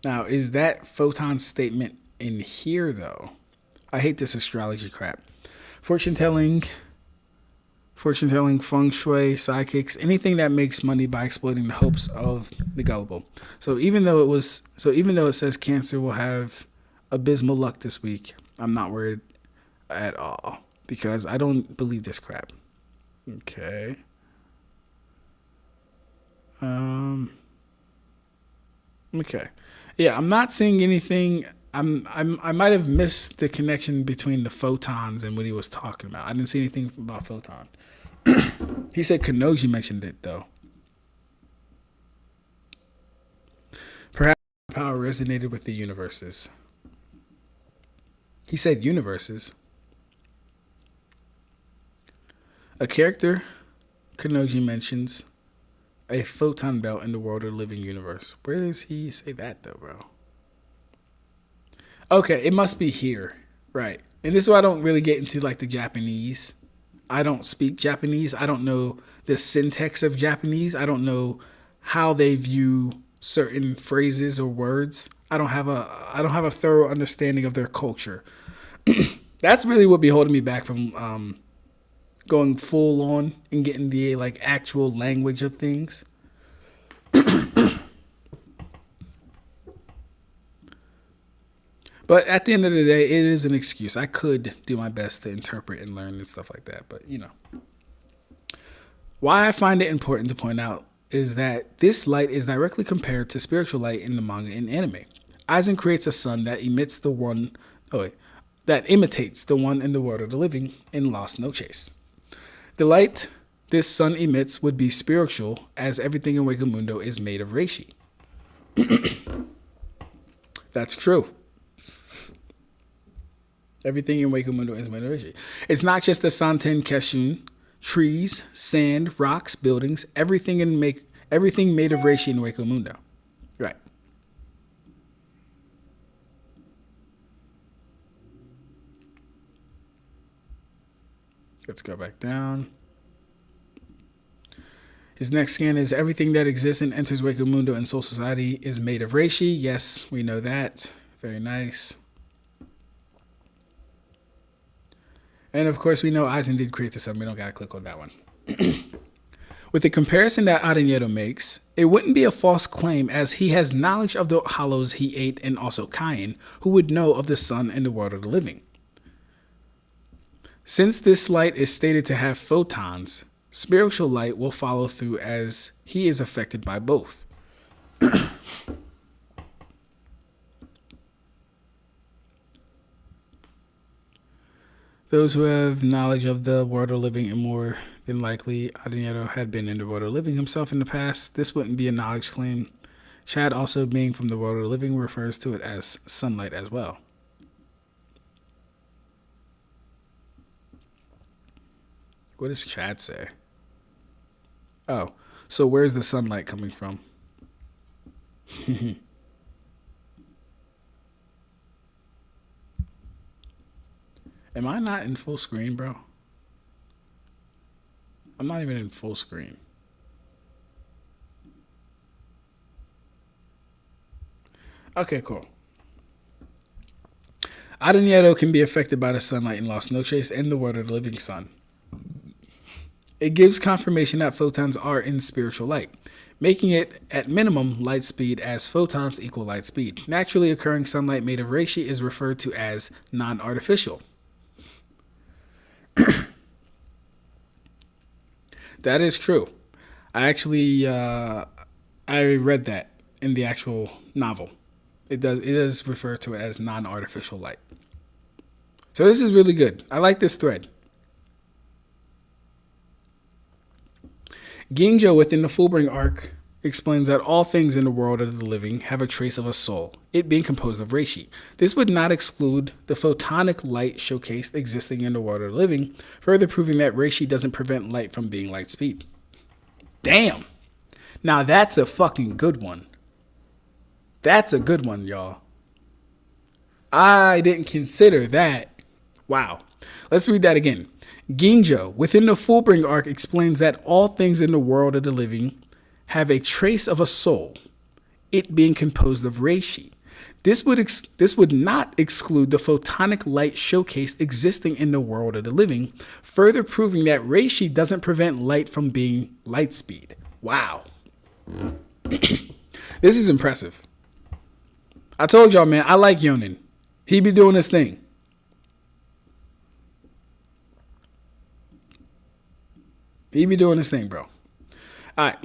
Now, is that photon statement in here, though? I hate this astrology crap. Fortune telling, feng shui, psychics, anything that makes money by exploiting the hopes of the gullible. So even though it says Cancer will have abysmal luck this week, I'm not worried at all because I don't believe this crap. Okay. Okay. Yeah, I'm not seeing anything I might have missed the connection between the photons and what he was talking about. I didn't see anything about photon. He said Kanoji mentioned it though. Perhaps power resonated with the universes. He said universes. A character Kanoji mentions a photon belt in the world of the living universe. Where does he say that though, bro? Okay, it must be here. Right. And this is why I don't really get into like the Japanese. I don't speak Japanese. I don't know the syntax of Japanese. I don't know how they view certain phrases or words. I don't have a thorough understanding of their culture. That's really what be holding me back from going full on and getting the like actual language of things. But at the end of the day, it is an excuse. I could do my best to interpret and learn and stuff like that. But, you know. Why I find it important to point out is that this light is directly compared to spiritual light in the manga and anime. Aizen creates a sun that emits the one... that imitates the one in the world of the living in Lost No Chase. The light this sun emits would be spiritual, as everything in Wakamundo is made of Reishi. That's true. Everything in Wakamundo is made of Reishi. It's not just the Santen Keshun, trees, sand, rocks, buildings, everything made of Reishi in Wakamundo. Right. Let's go back down. His next scan is everything that exists and enters Wakamundo and Soul Society is made of Reishi. Yes, we know that. Very nice. And of course, we know Aizen did create the sun. We don't got to click on that one. With the comparison that Aranyeto makes, it wouldn't be a false claim as he has knowledge of the hollows he ate and also Kain, who would know of the sun and the world of the living. Since this light is stated to have photons, spiritual light will follow through as he is affected by both. Those who have knowledge of the world of living and more than likely Aranyeto had been in the world of living himself in the past, this wouldn't be a knowledge claim. Chad also being from the world of the living refers to it as sunlight as well. What does Chad say? Oh, so where's the sunlight coming from? Am I not in full screen, bro? I'm not even in full screen. Okay, cool. Aranyeto can be affected by the sunlight in Lost No Chase and the world of the living sun. It gives confirmation that photons are in spiritual light, making it, at minimum, light speed as photons equal light speed. Naturally occurring sunlight made of Reishi is referred to as non-artificial. That is true. I actually I read that in the actual novel. It does refer to it as non-artificial light. So this is really good. I like this thread. Grimmjow within the Fullbring arc explains that all things in the world of the living have a trace of a soul, it being composed of Reishi. This would not exclude the photonic light showcased existing in the world of the living, further proving that Reishi doesn't prevent light from being light speed. Damn. Now that's a fucking good one. That's a good one, y'all. I didn't consider that. Wow. Let's read that again. Grimmjow within the Fullbring arc explains that all things in the world of the living have a trace of a soul, it being composed of Reishi. This would not exclude the photonic light showcased existing in the world of the living, further proving that Reishi doesn't prevent light from being light speed. Wow. This is impressive. I told y'all, man, I like Yonin. He be doing his thing. He be doing his thing, bro. All right.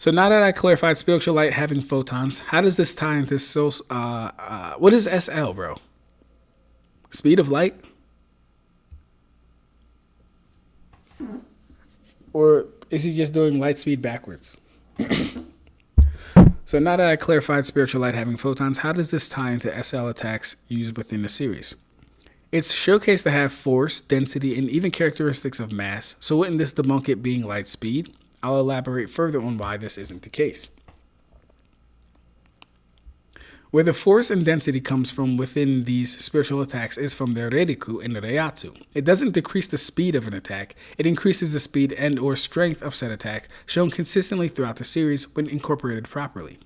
So now that I clarified spiritual light having photons, how does this tie into what is SL, bro? Speed of light? Or is he just doing light speed backwards? So now that I clarified spiritual light having photons, how does this tie into SL attacks used within the series? It's showcased to have force, density, and even characteristics of mass, so wouldn't this debunk it being light speed? I'll elaborate further on why this isn't the case. Where the force and density comes from within these spiritual attacks is from the Reiriku and the Reiatsu. It doesn't decrease the speed of an attack, it increases the speed and or strength of said attack, shown consistently throughout the series when incorporated properly.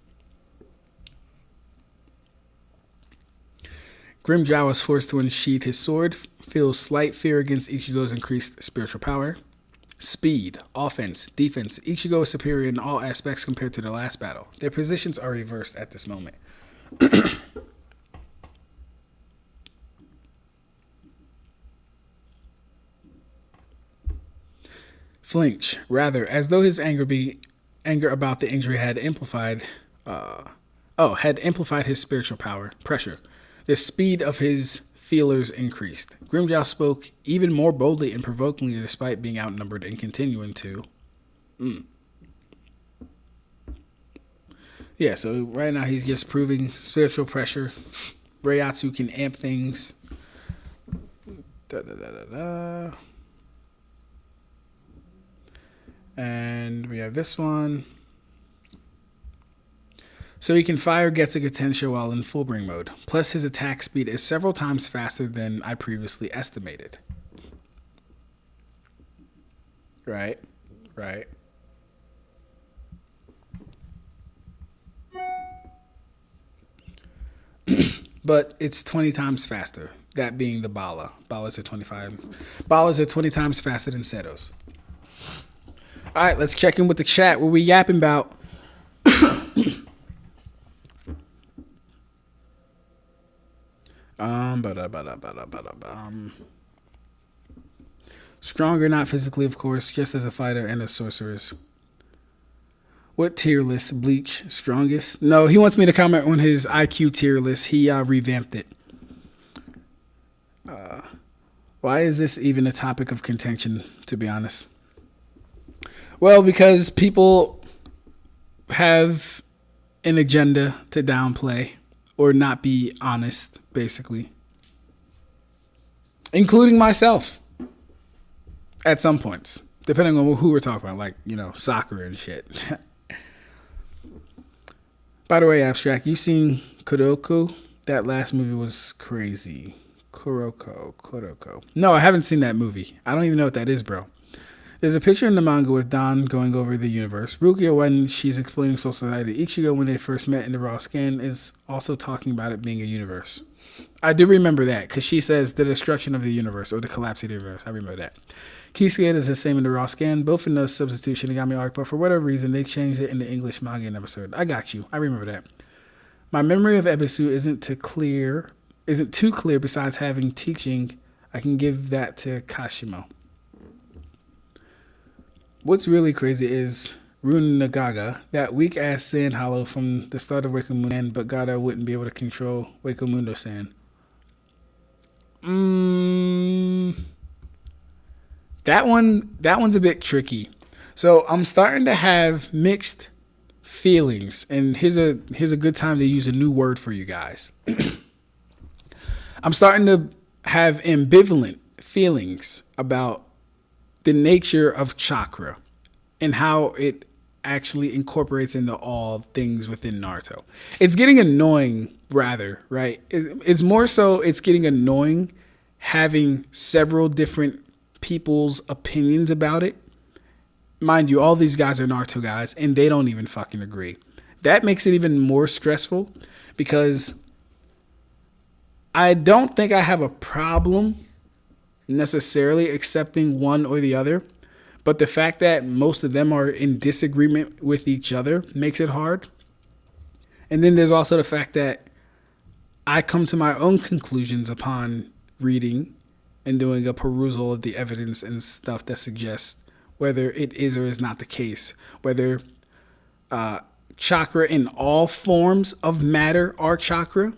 Grimmjow is forced to unsheath his sword, feels slight fear against Ichigo's increased spiritual power. Speed, offense, defense, Ichigo is superior in all aspects compared to the last battle. Their positions are reversed at this moment. Flinch, rather, as though his anger about the injury had amplified his spiritual power. Pressure. The speed of his feelers increased. Grimmjow spoke even more boldly and provokingly despite being outnumbered and continuing to. Yeah, so right now he's just proving spiritual pressure. Reiatsu can amp things. And we have this one. So he can fire Getsuga Tensho while in Fullbring mode. Plus his attack speed is several times faster than I previously estimated. Right. But it's 20 times faster. That being the Bala. Balas are 20 times faster than Seto's. Alright, let's check in with the chat. What we yapping about? Stronger, not physically, of course, just as a fighter and a sorceress. What tier list? Bleach, strongest? No, he wants me to comment on his IQ tier list. He revamped it. Why is this even a topic of contention, to be honest? Well, because people have an agenda to downplay or not be honest, basically. Including myself. At some points. Depending on who we're talking about. Like, soccer and shit. By the way, Ab-stract, you seen Kuroko? That last movie was crazy. Kuroko. No, I haven't seen that movie. I don't even know what that is, bro. There's a picture in the manga with Don going over the universe. Rukia, when she's explaining Soul Society, Ichigo, when they first met in the raw scan, is also talking about it being a universe. I do remember that, because she says the destruction of the universe, or the collapse of the universe. I remember that. Kisuke is the same in the raw scan, both in the substitution Shinigami arc, but for whatever reason, they changed it in the English manga episode. I got you. I remember that. My memory of Ebisu isn't too clear besides having teaching. I can give that to Kashimo. What's really crazy is Rune Nagaga, that weak-ass Sand Hollow from the start of Wakamundo, but Gata wouldn't be able to control Wakamundo Sand. That one's a bit tricky. So I'm starting to have mixed feelings, and here's a good time to use a new word for you guys. I'm starting to have ambivalent feelings about the nature of chakra and how it actually incorporates into all things within Naruto. It's getting annoying, rather, right? It's more so it's getting annoying having several different people's opinions about it. Mind you, all these guys are Naruto guys, and they don't even fucking agree. That makes it even more stressful because I don't think I have a problem necessarily accepting one or the other, but the fact that most of them are in disagreement with each other makes it hard. And then there's also the fact that I come to my own conclusions upon reading and doing a perusal of the evidence and stuff that suggests whether it is or is not the case, whether chakra in all forms of matter are chakra,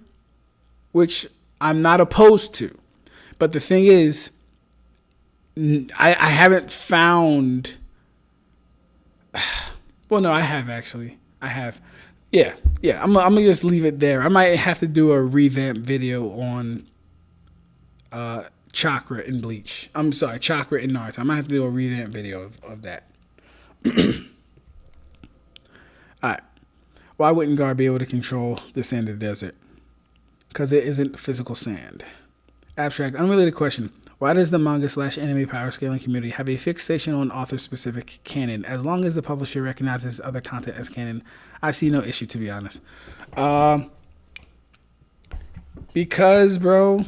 which I'm not opposed to. But the thing is, I haven't found. Well, no, I have actually. I have. Yeah. I'm gonna just leave it there. I might have to do a revamp video on chakra in Bleach. I'm sorry, chakra in Naruto. I might have to do a revamp video of that. All right. Why wouldn't Gar be able to control the sand of the desert? Because it isn't physical sand. Ab-stract, unrelated question. Why does the manga/anime power scaling community have a fixation on author-specific canon? As long as the publisher recognizes other content as canon, I see no issue, to be honest. Because, bro,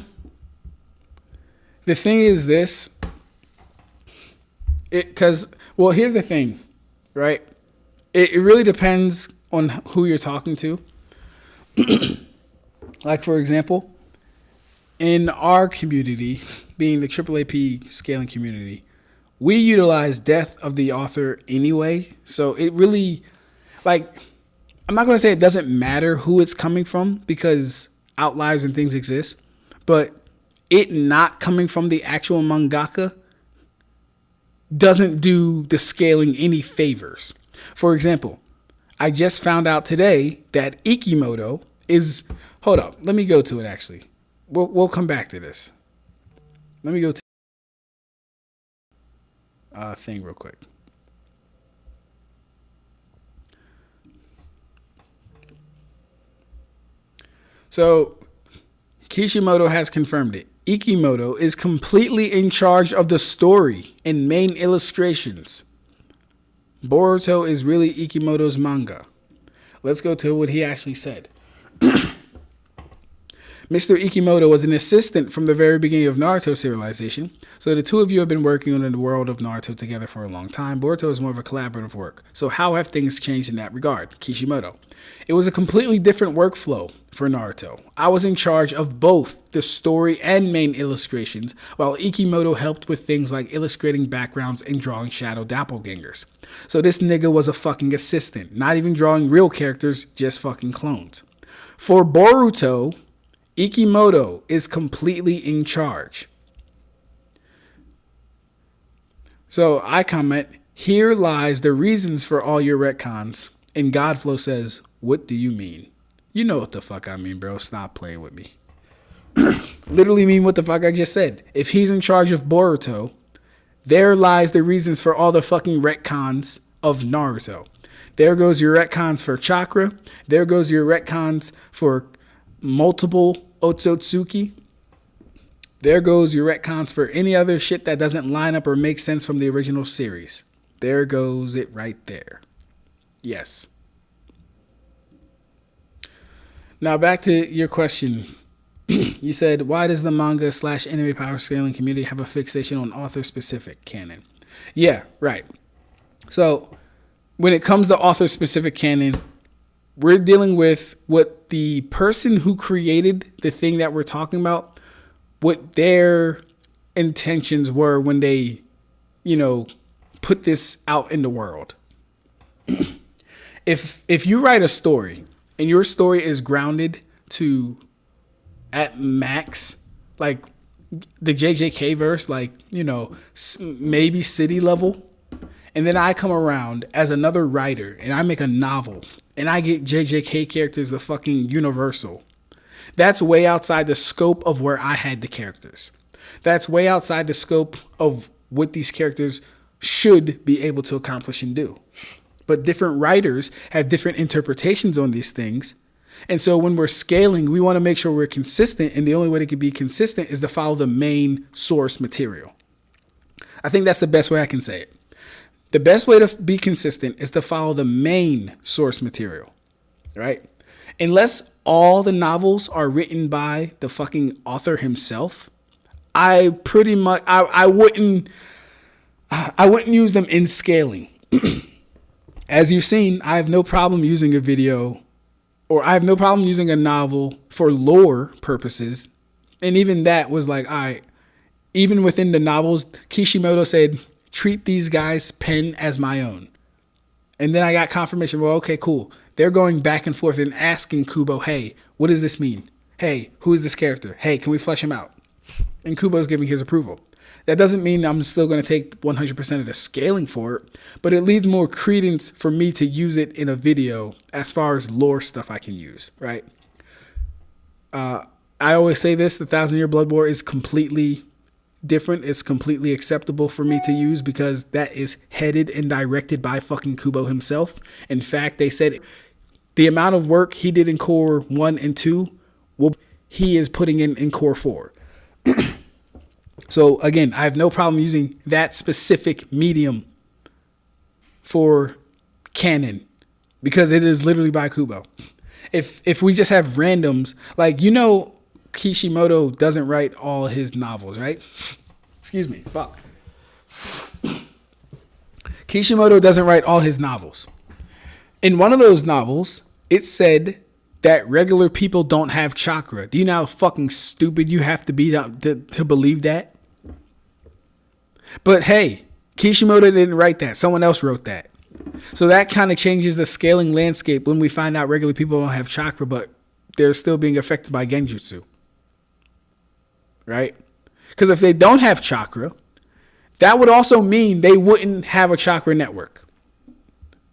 the thing is this. Well, here's the thing, right? It really depends on who you're talking to. Like, for example, in our community, being the AAAP scaling community, we utilize death of the author anyway. So it really, like, I'm not going to say it doesn't matter who it's coming from because outliers and things exist, but it not coming from the actual mangaka doesn't do the scaling any favors. For example, I just found out today that Ikemoto is... Hold up. Let me go to it, actually. We'll come back to this. Let me go to thing real quick. So, Kishimoto has confirmed it. Ikemoto is completely in charge of the story and main illustrations. Boruto is really Ikemoto's manga. Let's go to what he actually said. Mr. Ikemoto was an assistant from the very beginning of Naruto serialization, so the two of you have been working on the world of Naruto together for a long time. Boruto is more of a collaborative work. So how have things changed in that regard? Kishimoto. It was a completely different workflow for Naruto. I was in charge of both the story and main illustrations, while Ikemoto helped with things like illustrating backgrounds and drawing shadow doppelgangers. So this nigga was a fucking assistant, not even drawing real characters, just fucking clones. For Boruto, Ikemoto is completely in charge. So I comment, here lies the reasons for all your retcons. And Godflow says, what do you mean? You know what the fuck I mean, bro. Stop playing with me. Literally mean what the fuck I just said. If he's in charge of Boruto, there lies the reasons for all the fucking retcons of Naruto. There goes your retcons for chakra. There goes your retcons for multiple Otsutsuki. There goes your retcons for any other shit that doesn't line up or make sense from the original series. There goes it right there. Yes. Now back to your question. You said, why does the manga/anime power scaling community have a fixation on author-specific canon? Yeah, right. So when it comes to author-specific canon, we're dealing with what the person who created the thing that we're talking about, what their intentions were when they, put this out in the world. If you write a story and your story is grounded to, at max, like the JJK verse, like, maybe city level, and then I come around as another writer and I make a novel and I get JJK characters the fucking universal. That's way outside the scope of where I had the characters. That's way outside the scope of what these characters should be able to accomplish and do. But different writers have different interpretations on these things. And so when we're scaling, we want to make sure we're consistent. And the only way to be consistent is to follow the main source material. I think that's the best way I can say it. The best way to be consistent is to follow the main source material, right? Unless all the novels are written by the fucking author himself, I wouldn't use them in scaling. As you've seen, I have no problem using a video, or I have no problem using a novel for lore purposes. And even that was like, all right, even within the novels, Kishimoto said, treat these guys' pen as my own. And then I got confirmation, well, okay, cool. They're going back and forth and asking Kubo, hey, what does this mean? Hey, who is this character? Hey, can we flesh him out? And Kubo's giving his approval. That doesn't mean I'm still going to take 100% of the scaling for it, but it leads more credence for me to use it in a video as far as lore stuff I can use, right? I always say this, the 1,000 Year Blood War is completely different. It's completely acceptable for me to use because that is headed and directed by fucking Kubo himself. In fact, they said the amount of work he did in Core 1 and 2, he is putting in Core 4. So again, I have no problem using that specific medium for canon because it is literally by Kubo. If we just have randoms, like, you know, Kishimoto doesn't write all his novels, right? Excuse me, fuck. Kishimoto doesn't write all his novels. In one of those novels, it said that regular people don't have chakra. Do you know how fucking stupid you have to be to believe that? But hey, Kishimoto didn't write that. Someone else wrote that. So that kind of changes the scaling landscape when we find out regular people don't have chakra, but they're still being affected by genjutsu. Right? Because if they don't have chakra, that would also mean they wouldn't have a chakra network.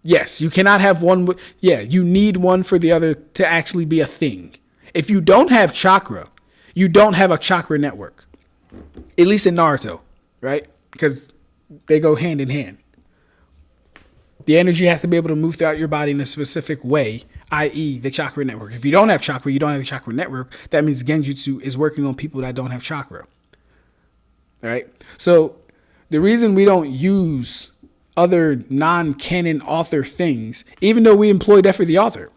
Yes, you cannot have one. You need one for the other to actually be a thing. If you don't have chakra, you don't have a chakra network. At least in Naruto, right? Because they go hand in hand. The energy has to be able to move throughout your body in a specific way, i.e. the chakra network. If you don't have chakra, you don't have the chakra network. That means genjutsu is working on people that don't have chakra. All right? So the reason we don't use other non-canon author things, even though we employ that for the author,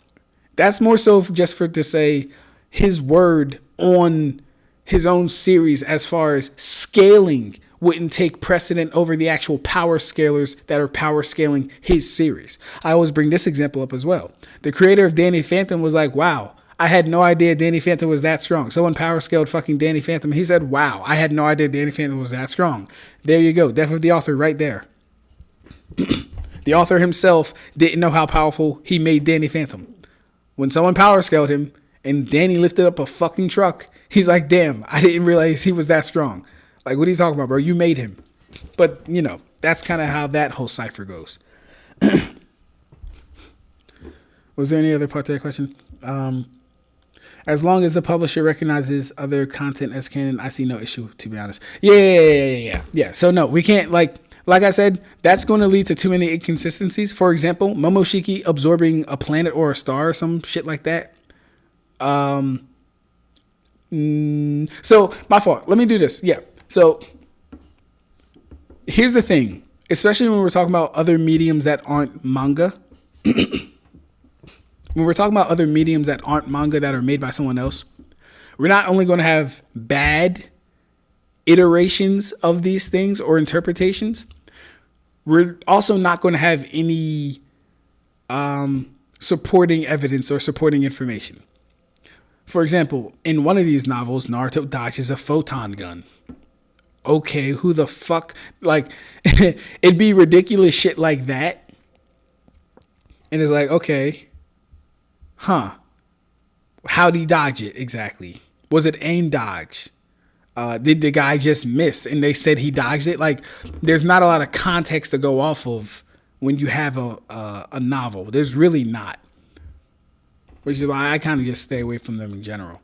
that's more so just to say his word on his own series as far as scaling wouldn't take precedent over the actual power scalers that are power scaling his series. I always bring this example up as well. The creator of Danny Phantom was like, wow, I had no idea Danny Phantom was that strong. Someone power scaled fucking Danny Phantom. He said, wow, I had no idea Danny Phantom was that strong. There you go. Death of the author right there. The author himself didn't know how powerful he made Danny Phantom. When someone power scaled him and Danny lifted up a fucking truck, he's like, damn, I didn't realize he was that strong. Like, what are you talking about, bro? You made him. But, you know, that's kind of how that whole cipher goes. Was there any other part to that question? As long as the publisher recognizes other content as canon, I see no issue, to be honest. Yeah. So, no, we can't, like I said, that's going to lead to too many inconsistencies. For example, Momoshiki absorbing a planet or a star or some shit like that. So, my fault. Let me do this. Yeah. So, here's the thing. Especially when we're talking about other mediums that aren't manga. When we're talking about other mediums that aren't manga that are made by someone else, we're not only going to have bad iterations of these things or interpretations, we're also not going to have any supporting evidence or supporting information. For example, in one of these novels, Naruto dodges a photon gun. Okay, who the fuck? Like, it'd be ridiculous shit like that. And it's like, okay, how'd he dodge it exactly? Was it aim dodge? Did the guy just miss and they said he dodged it? Like, there's not a lot of context to go off of when you have a novel. There's really not. Which is why I kind of just stay away from them in general.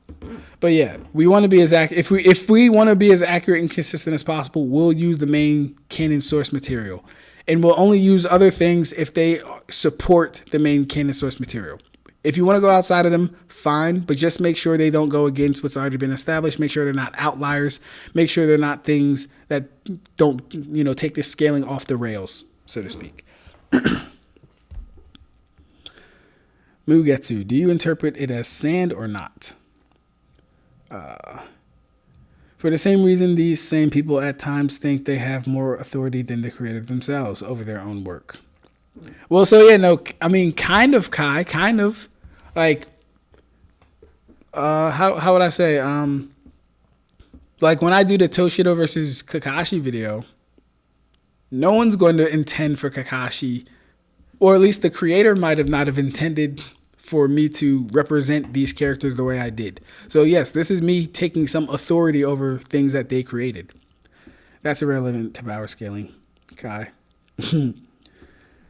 But yeah, we want to be as accurate. If we want to be as accurate and consistent as possible, we'll use the main canon source material. And we'll only use other things if they support the main canon source material. If you want to go outside of them, fine, but just make sure they don't go against what's already been established. Make sure they're not outliers. Make sure they're not things that don't, take the scaling off the rails, so to speak. Mugetsu, do you interpret it as sand or not? For the same reason, these same people at times think they have more authority than the creator themselves over their own work. Well, so yeah, no, I mean, kind of, Kai, kind of. Like, how would I say? Like when I do the Toshido versus Kakashi video, no one's going to intend for Kakashi Or at least the creator might have not have intended for me to represent these characters the way I did. So yes, this is me taking some authority over things that they created. That's irrelevant to power scaling, Kai.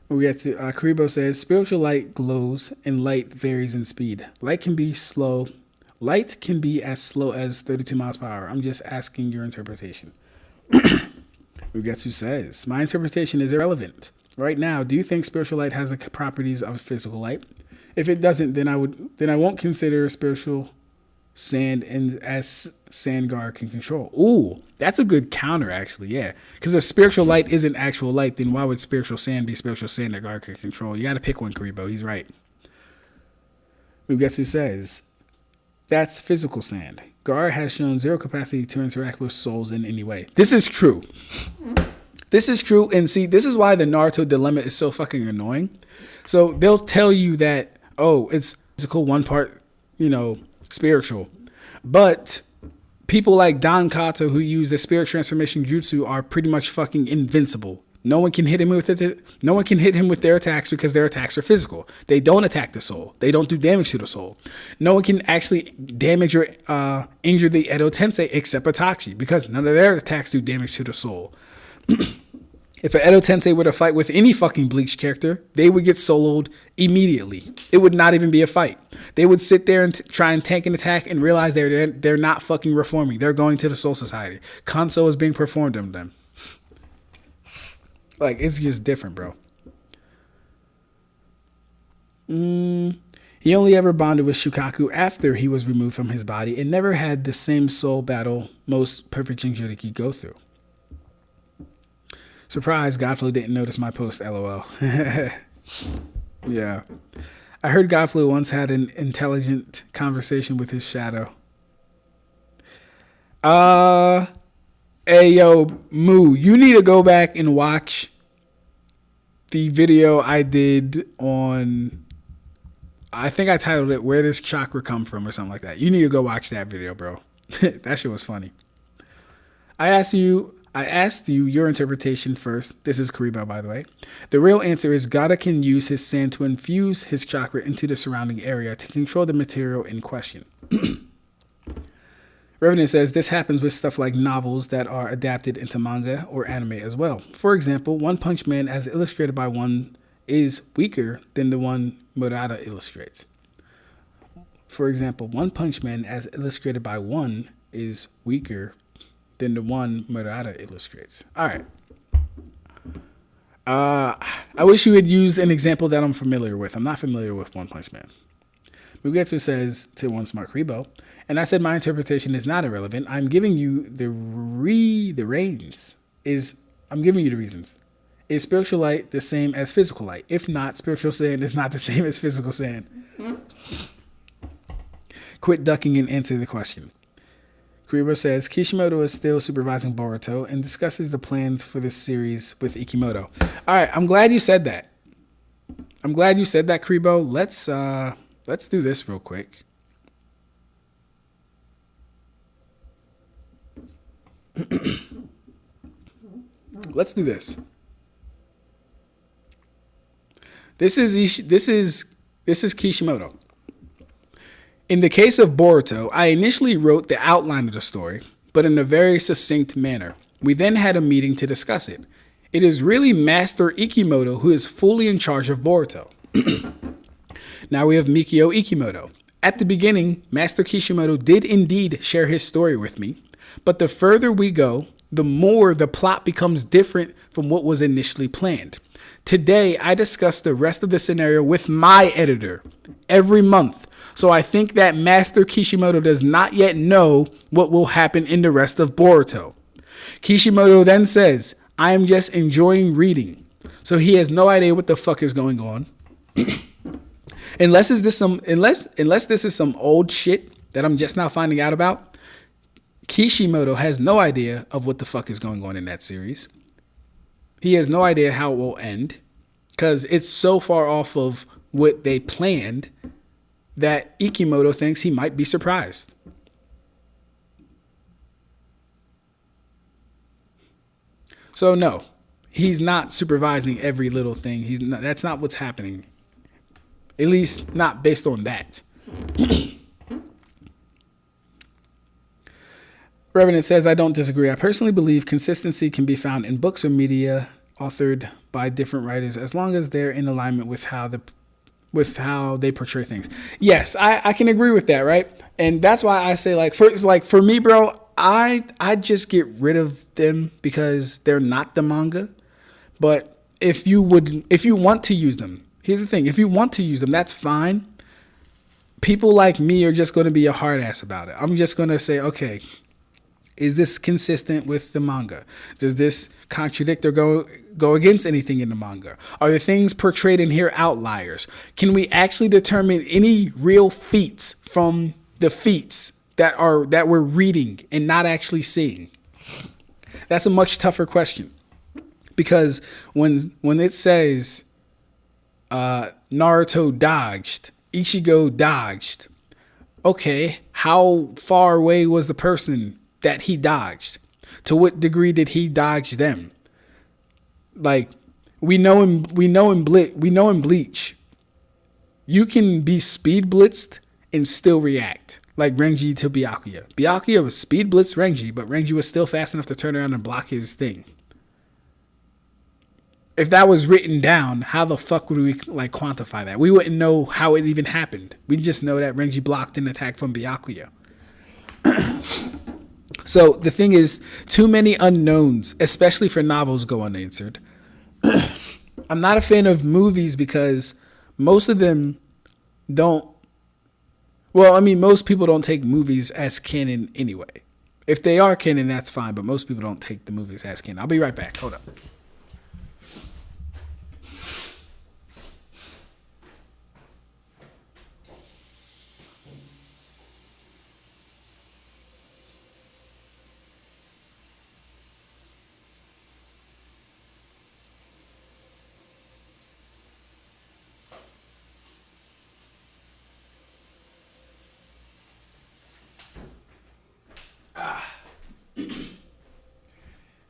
We get to Karibo says spiritual light glows and light varies in speed. Light can be slow. Light can be as slow as 32 miles per hour. I'm just asking your interpretation. Ugetsu says, my interpretation is irrelevant. Right now, do you think spiritual light has the properties of physical light? If it doesn't, then I won't consider spiritual sand and as Sandgar can control. Ooh, that's a good counter, actually. Yeah, because if spiritual light isn't actual light, then why would spiritual sand be spiritual sand that Gar can control? You got to pick one, Karibo. He's right. Ugetsu says that's physical sand. Gar has shown zero capacity to interact with souls in any way. This is true. This is true. And see, this is why the Naruto dilemma is so fucking annoying. So they'll tell you that, oh, it's physical, one part, spiritual. But people like Don Kato who use the spirit transformation jutsu are pretty much fucking invincible. No one can hit him with it. No one can hit him with their attacks because their attacks are physical. They don't attack the soul. They don't do damage to the soul. No one can actually damage or injure the Edo Tensei except Itachi because none of their attacks do damage to the soul. If an Edo Tensei were to fight with any fucking Bleach character, they would get soloed immediately. It would not even be a fight. They would sit there and try and tank an attack and realize they're not fucking reforming. They're going to the Soul Society. Kanso is being performed on them. Like, it's just different, bro. He only ever bonded with Shukaku after he was removed from his body and never had the same soul battle most perfect Jinchuriki go through. Surprise, Godflow didn't notice my post, lol. Yeah. I heard Godflow once had an intelligent conversation with his shadow. Hey, yo, Moo, you need to go back and watch the video I did on, I think I titled it, Where Does Chakra Come From or something like that. You need to go watch that video, bro. That shit was funny. I asked you your interpretation first. This is Karibo, by the way. The real answer is Gata can use his sand to infuse his chakra into the surrounding area to control the material in question. Revenant says this happens with stuff like novels that are adapted into manga or anime as well. For example, One Punch Man as illustrated by one is weaker than the one Murata illustrates. For example, One Punch Man as illustrated by one is weaker than the one Murata illustrates. All right. I wish you had used an example that I'm familiar with. I'm not familiar with One Punch Man. Mugetsu says to One Smart Kribo, and I said my interpretation is not irrelevant. I'm giving you the reasons. I'm giving you the reasons. Is spiritual light the same as physical light? If not, spiritual sand is not the same as physical sand. Quit ducking and answer the question. Kuribo says Kishimoto is still supervising Boruto and discusses the plans for this series with Ikemoto. All right, I'm glad you said that. Kuribo. Let's do this real quick. Let's do this. This is Kishimoto. In the case of Boruto, I initially wrote the outline of the story, but in a very succinct manner. We then had a meeting to discuss it. It is really Master Ikemoto who is fully in charge of Boruto. Now we have Mikio Ikemoto. At the beginning, Master Kishimoto did indeed share his story with me, but the further we go, the more the plot becomes different from what was initially planned. Today, I discussed the rest of the scenario with my editor every month, so I think that Master Kishimoto does not yet know what will happen in the rest of Boruto. Kishimoto then says, I am just enjoying reading, so he has no idea what the fuck is going on. Unless this is some old shit that I'm just now finding out about, Kishimoto has no idea of what the fuck is going on in that series. He has no idea how it will end because it's so far off of what they planned that Ikemoto thinks he might be surprised. So no, he's not supervising every little thing. That's not what's happening. At least not based on that. Revenant says, I don't disagree. I personally believe consistency can be found in books or media authored by different writers as long as they're in alignment with how they portray things. Yes, I can agree with that, right? And that's why I say, for me, bro, I just get rid of them because they're not the manga. But if you want to use them, here's the thing. If you want to use them, that's fine. People like me are just going to be a hard ass about it. I'm just going to say, okay, is this consistent with the manga? Does this contradict or go against anything in the manga? Are the things portrayed in here outliers? Can we actually determine any real feats from the feats that we're reading and not actually seeing? That's a much tougher question. Because when it says Naruto dodged, Ichigo dodged, okay, how far away was the person that he dodged? To what degree did he dodge them? Like, we know in Bleach, you can be speed blitzed and still react. Like Renji to Byakuya. Byakuya was speed blitzed Renji, but Renji was still fast enough to turn around and block his thing. If that was written down, how the fuck would we quantify that? We wouldn't know how it even happened. We just know that Renji blocked an attack from Byakuya. So the thing is, too many unknowns, especially for novels, go unanswered. I'm not a fan of movies because most of them don't. Well, I mean, most people don't take movies as canon anyway. If they are canon, that's fine, but most people don't take the movies as canon. I'll be right back. Hold up.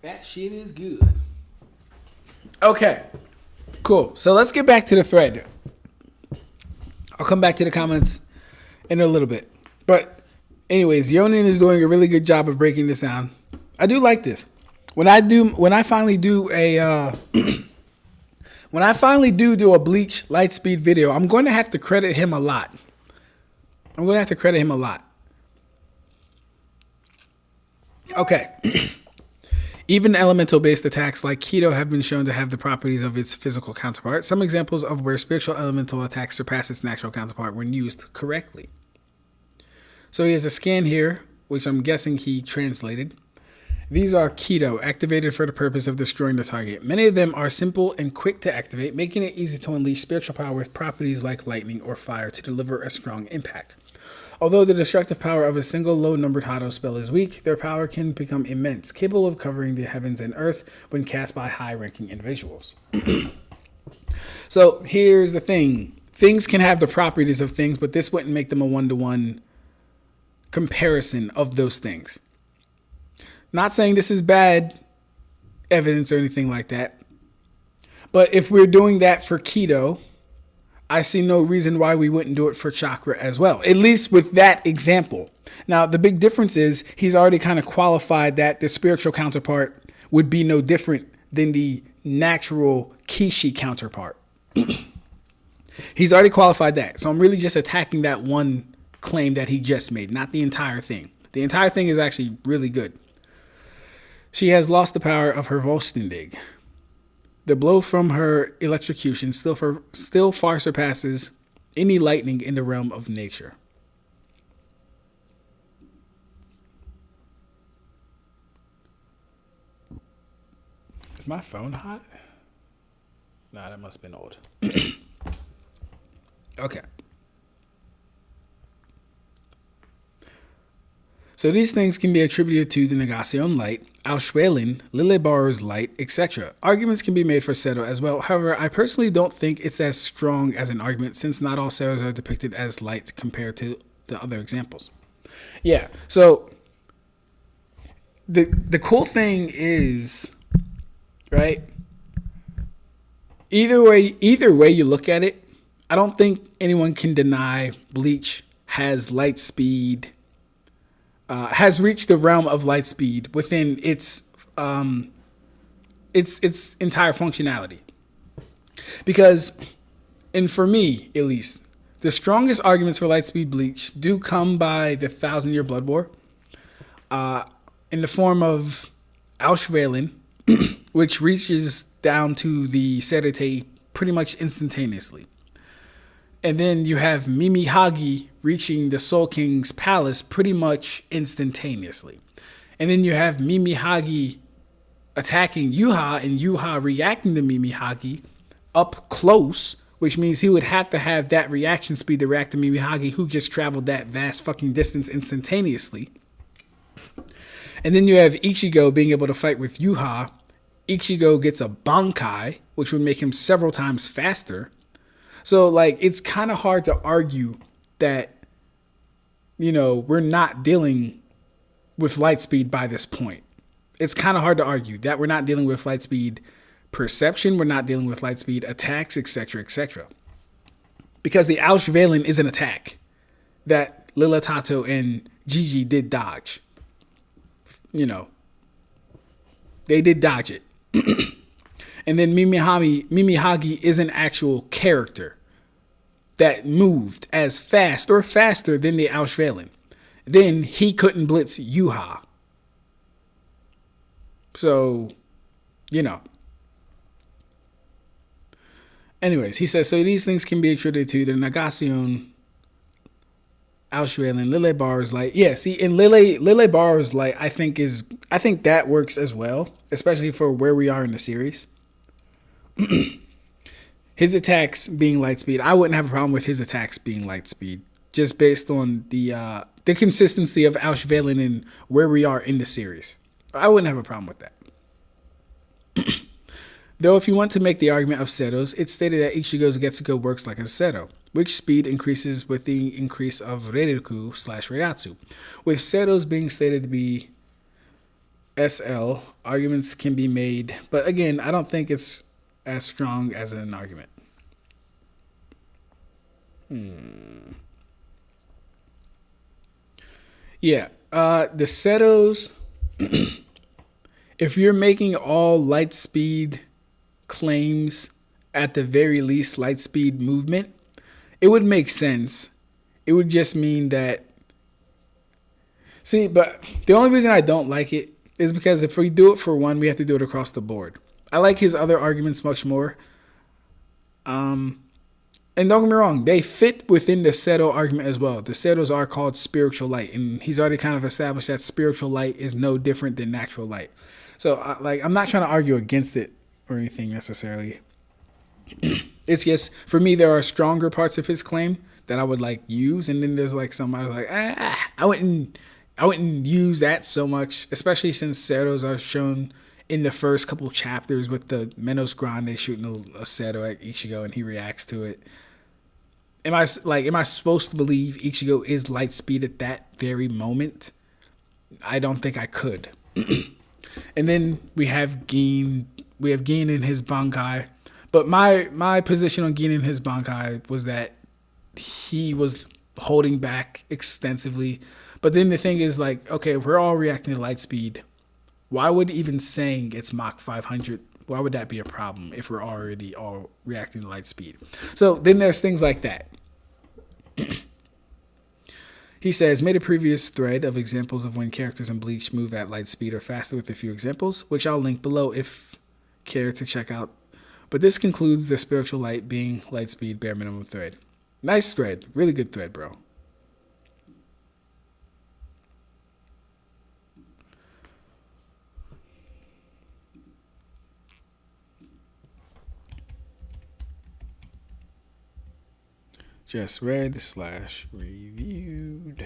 That shit is good. Okay, cool. So let's get back to the thread. I'll come back to the comments in a little bit. But anyways, Yonin is doing a really good job of breaking this down. I do like this. When I finally do a Bleach Lightspeed video, I'm going to have to credit him a lot. Okay. Even elemental-based attacks like Kido have been shown to have the properties of its physical counterpart. Some examples of where spiritual elemental attacks surpass its natural counterpart when used correctly. So he has a scan here, which I'm guessing he translated. These are Kido, activated for the purpose of destroying the target. Many of them are simple and quick to activate, making it easy to unleash spiritual power with properties like lightning or fire to deliver a strong impact. Although the destructive power of a single low-numbered Hado spell is weak, their power can become immense, capable of covering the heavens and earth when cast by high-ranking individuals. So here's the thing. Things can have the properties of things, but this wouldn't make them a one-to-one comparison of those things. Not saying this is bad evidence or anything like that. But if we're doing that for Kido, I see no reason why we wouldn't do it for Chakra as well, at least with that example. Now, the big difference is he's already kind of qualified that the spiritual counterpart would be no different than the natural Kishi counterpart. He's already qualified that. So I'm really just attacking that one claim that he just made, not the entire thing. The entire thing is actually really good. She has lost the power of her Volstendig. The blow from her electrocution still far surpasses any lightning in the realm of nature. Is my phone hot? Nah, that must have been old. Okay. So these things can be attributed to the Negacion light, Auswählen, Lille Barro's light, etc. Arguments can be made for Seto as well. However, I personally don't think it's as strong as an argument since not all Setos are depicted as light compared to the other examples. Yeah, so the cool thing is, right, either way you look at it, I don't think anyone can deny Bleach has light speed, has reached the realm of light speed within its entire functionality. Because, and for me at least, the strongest arguments for Lightspeed Bleach do come by the 1,000-Year Blood War, in the form of Auschweilen, which reaches down to the Serete pretty much instantaneously. And then you have Mimi Hagi reaching the Soul King's palace pretty much instantaneously. And then you have Mimi Hagi attacking Yhwach and Yhwach reacting to Mimi Hagi up close, which means he would have to have that reaction speed to react to Mimi Hagi, who just traveled that vast fucking distance instantaneously. And then you have Ichigo being able to fight with Yhwach. Ichigo gets a Bankai, which would make him several times faster. So, like, it's kind of hard to argue that, you know, we're not dealing with light speed by this point. It's kind of hard to argue that we're not dealing with light speed perception, we're not dealing with light speed attacks, etc., etc. Because the Auschweilen is an attack that Lilitato and Gigi did dodge. You know, they did dodge it. And then Mimi Hagi is an actual character that moved as fast or faster than the Auschweilen. Then he couldn't blitz Yhwach. So, you know. Anyways, he says, so these things can be attributed to the Negation, Auschweilen, Lille Barro's light. Yeah, see, in Lille Barro's light, I think that works as well, especially for where we are in the series. His attacks being light speed, I wouldn't have a problem with his attacks being light speed, just based on the consistency of Auschweilen and where we are in the series. I wouldn't have a problem with that. Though if you want to make the argument of Seto's, it's stated that Ichigo's Getsugo works like a Seto, which speed increases with the increase of Reiku/Reiatsu. With Seto's being stated to be SL, arguments can be made, but again, I don't think it's as strong as an argument. Yeah, the Seto's, if you're making all light speed claims, at the very least light speed movement, it would make sense. It would just mean that, see, but the only reason I don't like it is because if we do it for one, we have to do it across the board. I like his other arguments much more. And don't get me wrong, they fit within the Seto argument as well. The Setos are called spiritual light, and he's already kind of established that spiritual light is no different than natural light. So, I'm not trying to argue against it or anything necessarily. It's just, for me, there are stronger parts of his claim that I would use, and then there's some I was I wouldn't use that so much, especially since Setos are shown in the first couple chapters with the Menos Grande shooting a Seto at Ichigo and he reacts to it. Am I supposed to believe Ichigo is light speed at that very moment? I don't think I could. And then we have Gin in his Bankai. But my position on Gin in his Bankai was that he was holding back extensively. But then the thing is, okay, if we're all reacting to light speed, why would even saying it's Mach 500, why would that be a problem if we're already all reacting to light speed? So then there's things like that. He says, made a previous thread of examples of when characters in Bleach move at light speed or faster with a few examples, which I'll link below if care to check out. But this concludes the spiritual light being light speed bare minimum thread. Nice thread. Really good thread, bro. Just read/reviewed.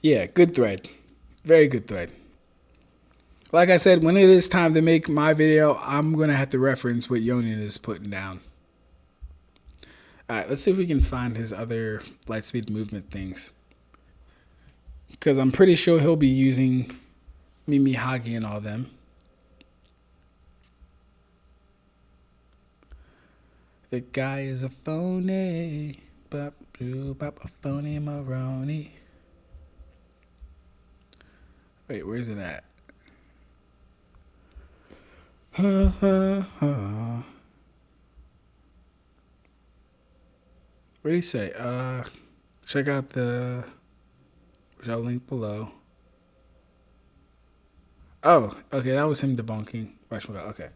Yeah, good thread. Very good thread. Like I said, when it is time to make my video, I'm going to have to reference what Yonin is putting down. All right, let's see if we can find his other Lightspeed movement things. Because I'm pretty sure he'll be using Mimihagi and all them. The guy is a phony. Bop, doo, bop, a phony maroni. Wait, where's it at? Ha, ha, ha. What did he say? Check out the, which I'll link below. Oh, okay, that was him debunking. Okay.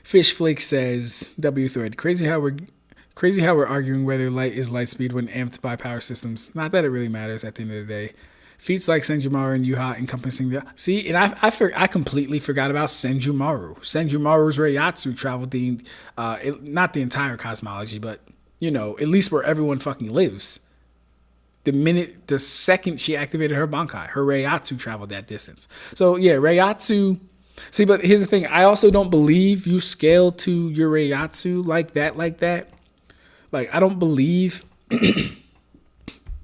Fish Flake says, W thread, crazy how we're arguing whether light is light speed when amped by power systems. Not that it really matters at the end of the day. Feats like Senjumaru and Yhwach encompassing the... See, and I completely forgot about Senjumaru. Senjumaru's Reiatsu traveled not the entire cosmology, but, you know, at least where everyone fucking lives. The second she activated her Bankai, her Reiatsu traveled that distance. So, yeah, Reiatsu... See, but here's the thing. I also don't believe you scale to your Reiatsu like that. Like, I don't believe...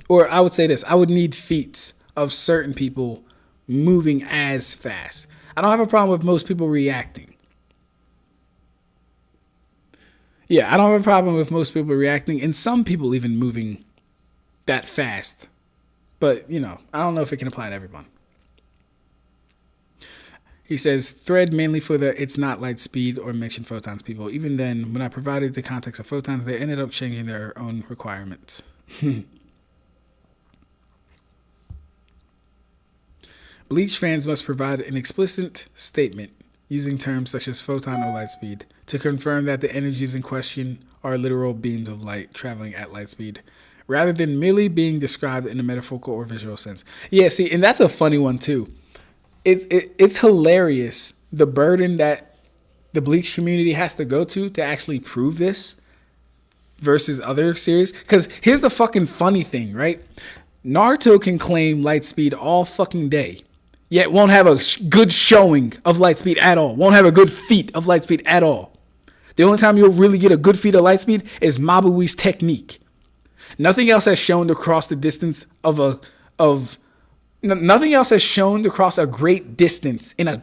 Or I would say this. I would need feats of certain people moving as fast. I don't have a problem with most people reacting. Yeah, I don't have a problem with most people reacting, and some people even moving that fast. But, you know, I don't know if it can apply to everyone. He says, thread mainly for the it's not light speed or mention photons people. Even then, when I provided the context of photons, they ended up changing their own requirements. Bleach fans must provide an explicit statement using terms such as photon or light speed to confirm that the energies in question are literal beams of light traveling at light speed, rather than merely being described in a metaphorical or visual sense. Yeah, see, and that's a funny one too. It's hilarious the burden that the Bleach community has to go to actually prove this versus other series. Because here's the fucking funny thing, right? Naruto can claim light speed all fucking day, yet won't have a good showing of light speed at all. Won't have a good feat of light speed at all. The only time you'll really get a good feat of light speed is Mabui's technique. Nothing else has shown to cross the distance nothing else has shown to cross a great distance in a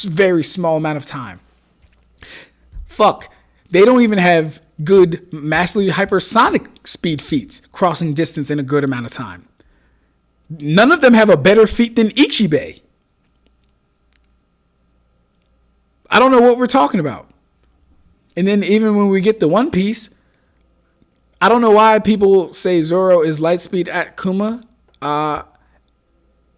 very small amount of time. Fuck, they don't even have good massively hypersonic speed feats crossing distance in a good amount of time. None of them have a better feat than Ichigo. I don't know what we're talking about. And then even when we get to One Piece, I don't know why people say Zoro is light speed at Kuma.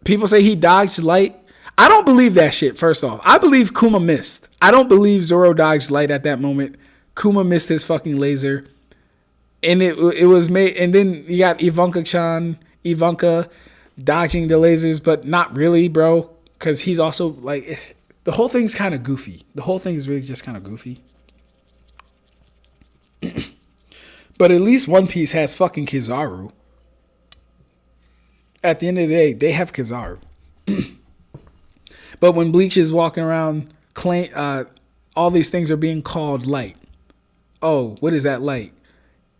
People say he dodged light. I don't believe that shit, first off. I believe Kuma missed. I don't believe Zoro dodged light at that moment. Kuma missed his fucking laser. And it was made, and then you got Ivanka dodging the lasers, but not really, bro. Because he's also like, the whole thing's kind of goofy. The whole thing is really just kind of goofy. But at least One Piece has fucking Kizaru. At the end of the day, they have Kizaru. But when Bleach is walking around, all these things are being called light. Oh, what is that light?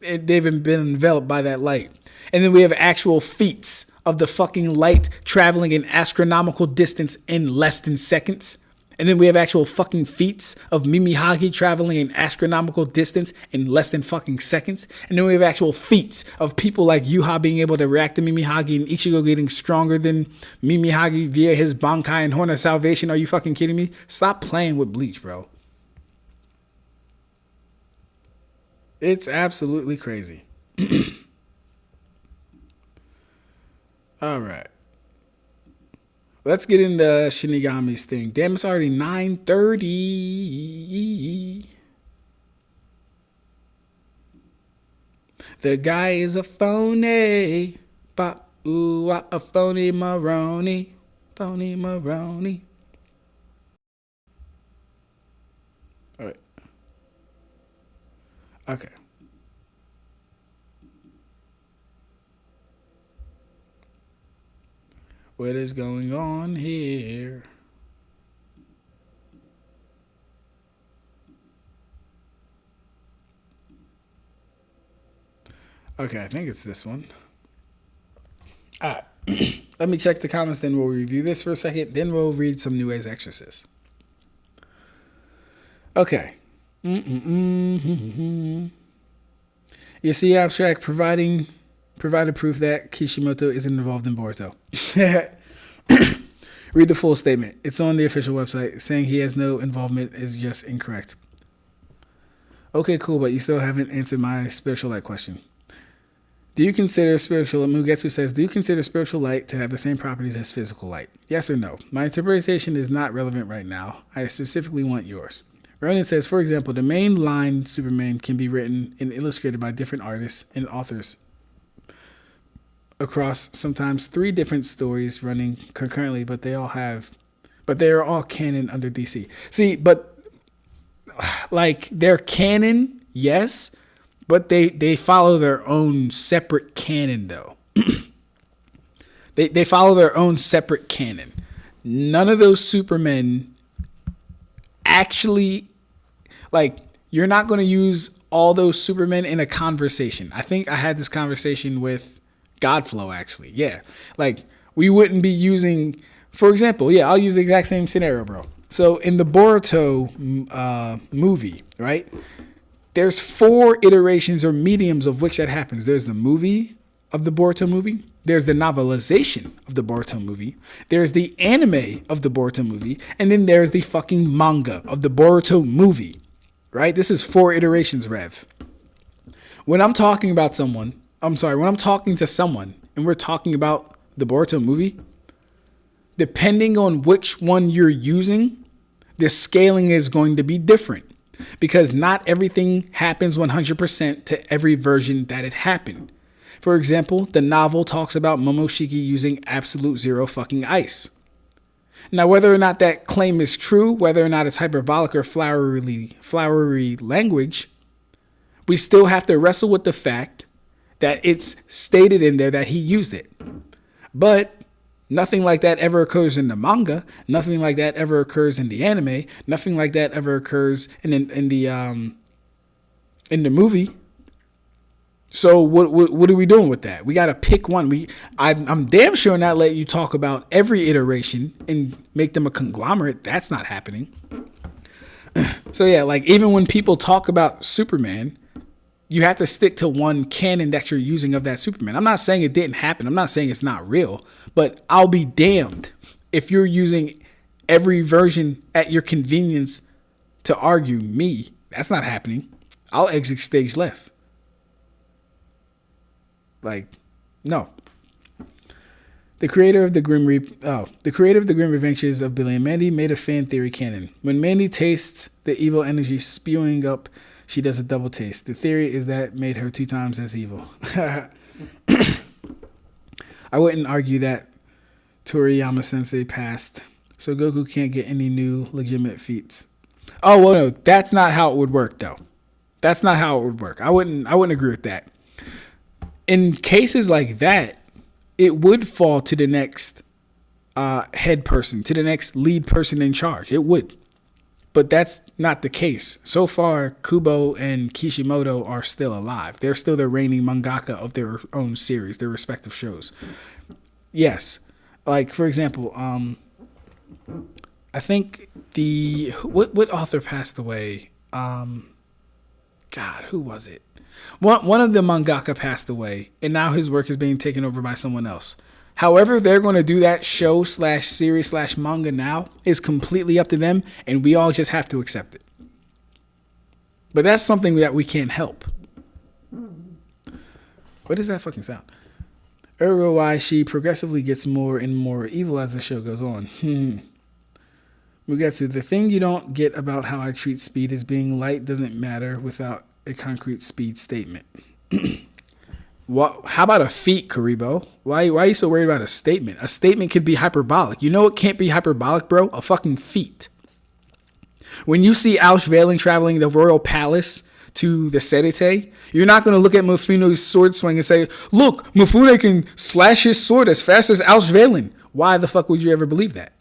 They've been enveloped by that light. And then we have actual feats of the fucking light traveling an astronomical distance in less than seconds. And then we have actual fucking feats of Mimihagi traveling an astronomical distance in less than fucking seconds. And then we have actual feats of people like Yhwach being able to react to Mimihagi and Ichigo getting stronger than Mimihagi via his Bankai and Horn of Salvation. Are you fucking kidding me? Stop playing with Bleach, bro. It's absolutely crazy. All right. Let's get into Shinigami's thing. Damn, it's already 9:30. The guy is a phony. Bop, ooh, a phony maroni. Phony maroni. All right. Okay. What is going on here? Okay, I think it's this one. All right. Let me check the comments, then we'll review this for a second. Then we'll read some New Age Exorcist. Okay. You see, Ab-stract provided proof that Kishimoto isn't involved in Boruto. Read the full statement. It's on the official website. Saying he has no involvement is just incorrect. Okay, cool, but you still haven't answered my spiritual light question. Do you consider spiritual, Mugetsu says, do you consider spiritual light to have the same properties as physical light? Yes or no? My interpretation is not relevant right now. I specifically want yours. Ronan says, for example, the main line Superman can be written and illustrated by different artists and authors across sometimes 3 different stories running concurrently, but they are all canon under DC. See, but like they're canon, yes, but they follow their own separate canon though. They follow their own separate canon. None of those Supermen actually, like, you're not going to use all those Supermen in a conversation. I think I had this conversation with Godflow, actually. Yeah. Like, we wouldn't be using, for example, yeah, I'll use the exact same scenario, bro. So in the Boruto movie, right, there's 4 iterations or mediums of which that happens. There's the movie of the Boruto movie. There's the novelization of the Boruto movie. There's the anime of the Boruto movie. And then there's the fucking manga of the Boruto movie, right? This is 4 iterations, Rev. When I'm talking about someone, when I'm talking to someone and we're talking about the Boruto movie, depending on which one you're using, the scaling is going to be different because not everything happens 100% to every version that it happened. For example, the novel talks about Momoshiki using absolute 0 fucking ice. Now, whether or not that claim is true, whether or not it's hyperbolic or flowery language, we still have to wrestle with the fact that it's stated in there that he used it. But nothing like that ever occurs in the manga. Nothing like that ever occurs in the anime. Nothing like that ever occurs in the movie. So what are we doing with that? We got to pick one. I'm damn sure not letting you talk about every iteration and make them a conglomerate. That's not happening. So yeah, like even when people talk about Superman, you have to stick to one canon that you're using of that Superman. I'm not saying it didn't happen. I'm not saying it's not real, but I'll be damned if you're using every version at your convenience to argue me. That's not happening. I'll exit stage left. Like, no. The creator of the Grim Adventures of Billy and Mandy made a fan theory canon. When Mandy tastes the evil energy spewing up, she does a double taste. The theory is that made her 2 times as evil. I wouldn't argue that Toriyama Sensei passed, so Goku can't get any new legitimate feats. Oh well, no, that's not how it would work, though. That's not how it would work. I wouldn't agree with that. In cases like that, it would fall to the next head person, to the next lead person in charge. It would. But that's not the case. So far, Kubo and Kishimoto are still alive. They're still the reigning mangaka of their own series, their respective shows. Yes. Like, for example, I think what author passed away? God, who was it? One of the mangaka passed away, and now his work is being taken over by someone else. However, they're going to do that show / series / manga now is completely up to them, and we all just have to accept it. But that's something that we can't help. What is that fucking sound? Why she progressively gets more and more evil as the show goes on. Mugetsu, the thing you don't get about how I treat speed is being light doesn't matter without a concrete speed statement. How about a feat, Karibo? Why are you so worried about a statement? A statement could be hyperbolic. You know what can't be hyperbolic, bro? A fucking feat. When you see Valen traveling the royal palace to the Serite, you're not going to look at Mifune's sword swing and say, look, Mifune can slash his sword as fast as Valen. Why the fuck would you ever believe that?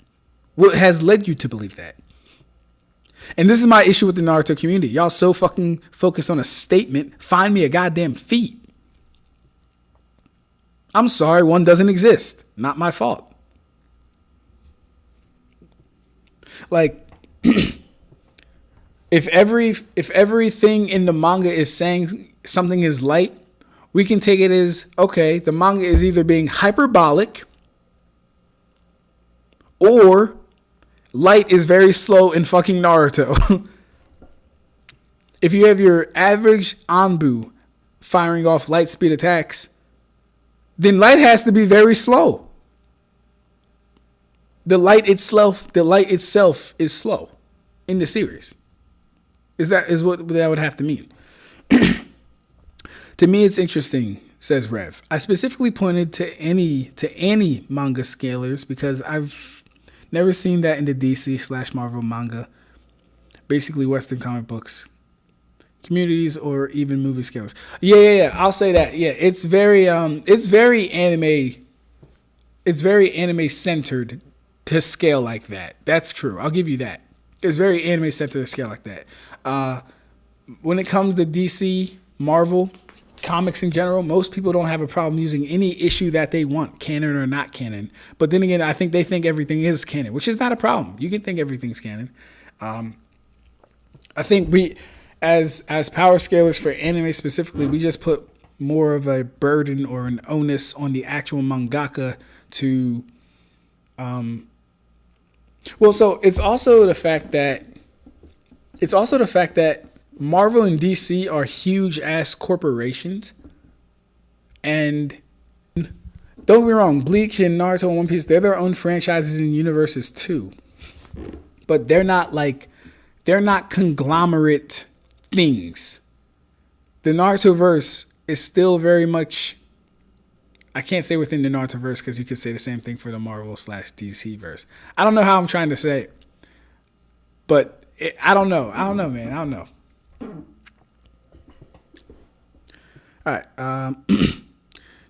What has led you to believe that? And this is my issue with the Naruto community. Y'all so fucking focused on a statement. Find me a goddamn feat. I'm sorry, one doesn't exist. Not my fault. Like, if everything in the manga is saying something is light, we can take it as, okay, the manga is either being hyperbolic or light is very slow in fucking Naruto. If you have your average Anbu firing off light speed attacks, then light has to be very slow. The light itself is slow in the series. Is what that would have to mean. To me, it's interesting, says Rev. I specifically pointed to any manga scalers because I've never seen that in the DC/Marvel manga, basically Western comic books, communities, or even movie scalers. Yeah. I'll say that. Yeah, it's very anime. It's very anime centered to scale like that. That's true. I'll give you that. It's very anime centered to scale like that. When it comes to DC, Marvel, comics in general, most people don't have a problem using any issue that they want, canon or not canon. But then again, I think they think everything is canon, which is not a problem. You can think everything's canon. I think we, as power scalers for anime specifically, we just put more of a burden or an onus on the actual mangaka to. So it's also the fact that Marvel and DC are huge ass corporations, and don't get me wrong, Bleach and Naruto and One Piece, they're their own franchises and universes too, but they're not conglomerate things. The Naruto verse is still very much, I can't say within the Naruto verse because you could say the same thing for the Marvel/DC verse. I don't know how I'm trying to say it, but I don't know, man. I don't know. All right.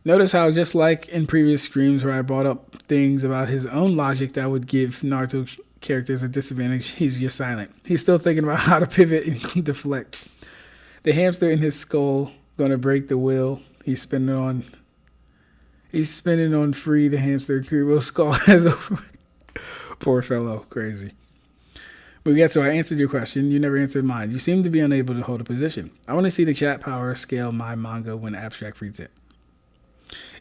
Notice how, just like in previous streams where I brought up things about his own logic that would give Naruto characters a disadvantage, he's just silent. He's still thinking about how to pivot and deflect. The hamster in his skull gonna break the wheel. He's spinning on free the hamster. Kuribo's skull has over. Poor fellow, crazy. But yeah, so I answered your question. You never answered mine. You seem to be unable to hold a position. I want to see the chat power scale my manga when Ab-stract reads it.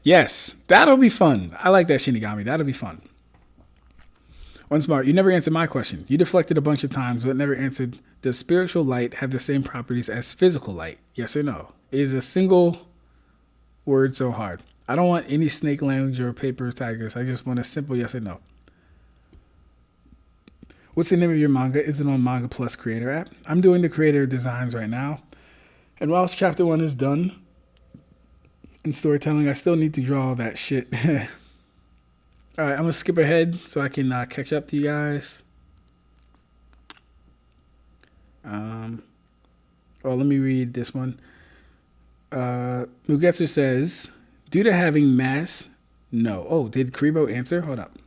Yes, that'll be fun. I like that, Shinigami. That'll be fun. One smart. You never answered my question. You deflected a bunch of times, but never answered. Does spiritual light have the same properties as physical light? Yes or no? Is a single word so hard? I don't want any snake language or paper tigers. I just want a simple yes or no. What's the name of your manga? Is it on Manga Plus Creator app? I'm doing the creator designs right now. And whilst chapter 1 is done in storytelling, I still need to draw all that shit. All right, I'm going to skip ahead so I can catch up to you guys. Let me read this one. Mugetsu says, due to having mass, no. Oh, did Kuribo answer? Hold up.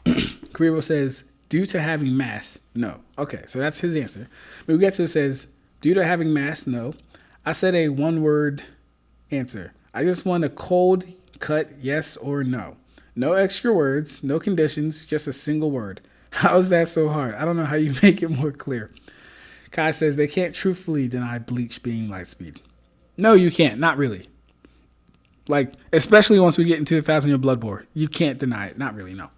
Kuribo says, due to having mass, no. Okay, so that's his answer. Mugetsu says, due to having mass, no. I said a one-word answer. I just want a cold cut yes or no. No extra words, no conditions, just a single word. How is that so hard? I don't know how you make it more clear. Kai says they can't truthfully deny Bleach being light speed. No, you can't. Not really. Like, especially once we get into the 1,000-year blood war. You can't deny it. Not really, no.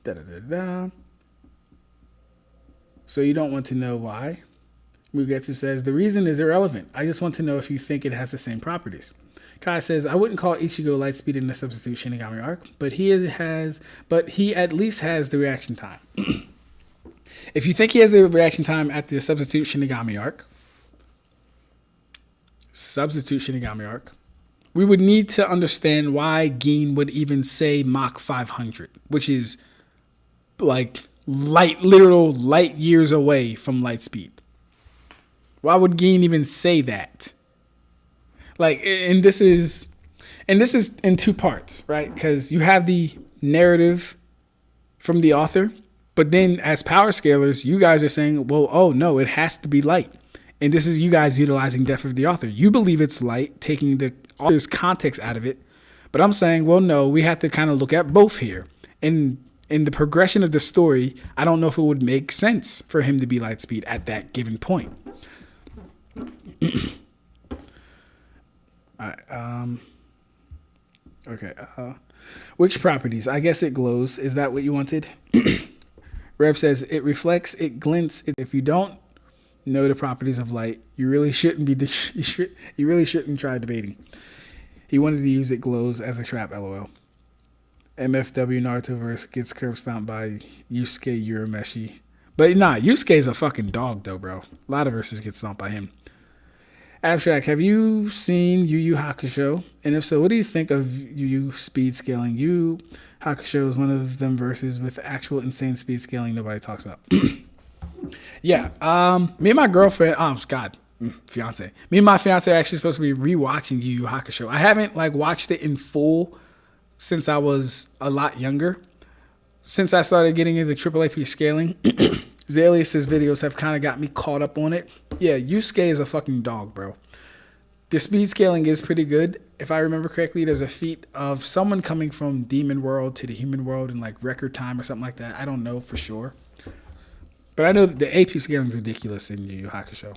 Da-da-da-da. So you don't want to know why? Mugetsu says, the reason is irrelevant. I just want to know if you think it has the same properties. Kai says, I wouldn't call Ichigo lightspeed in the substitute Shinigami arc, but he at least has the reaction time. If you think he has the reaction time at the substitute Shinigami arc, we would need to understand why Gin would even say Mach 500, which is like literal light years away from light speed. Why would Gin even say that? Like, and this is in two parts, right? Because you have the narrative from the author, but then as power scalers, you guys are saying, well, oh no, it has to be light. And this is you guys utilizing depth of the author. You believe it's light, taking the author's context out of it, But I'm saying, well, no, we have to kind of look at both here. In the progression of the story, I don't know if it would make sense for him to be Lightspeed at that given point. Okay. Which properties? I guess it glows. Is that what you wanted? Rev says it reflects, it glints. If you don't know the properties of light, you really shouldn't be. You really shouldn't try debating. He wanted to use it glows as a trap. LOL. MFW Naruto verse gets curb stomped by Yusuke Urameshi. But nah, Yusuke's a fucking dog though, bro. A lot of verses get stomped by him. Ab-stract, have you seen Yu Yu Hakusho? And if so, what do you think of Yu Yu speed scaling? Yu Yu Hakusho is one of them verses with actual insane speed scaling nobody talks about. Yeah, me and my girlfriend, fiance. Me and my fiance are actually supposed to be rewatching Yu Yu Hakusho. I haven't like watched it in full since I was a lot younger. Since I started getting into triple AP scaling, Zalius's videos have kind of got me caught up on it. Yeah, Yusuke is a fucking dog, bro. The speed scaling is pretty good. If I remember correctly, there's a feat of someone coming from demon world to the human world in like record time or something like that. I don't know for sure. But I know that the AP scaling is ridiculous in Yu Yu Hakusho.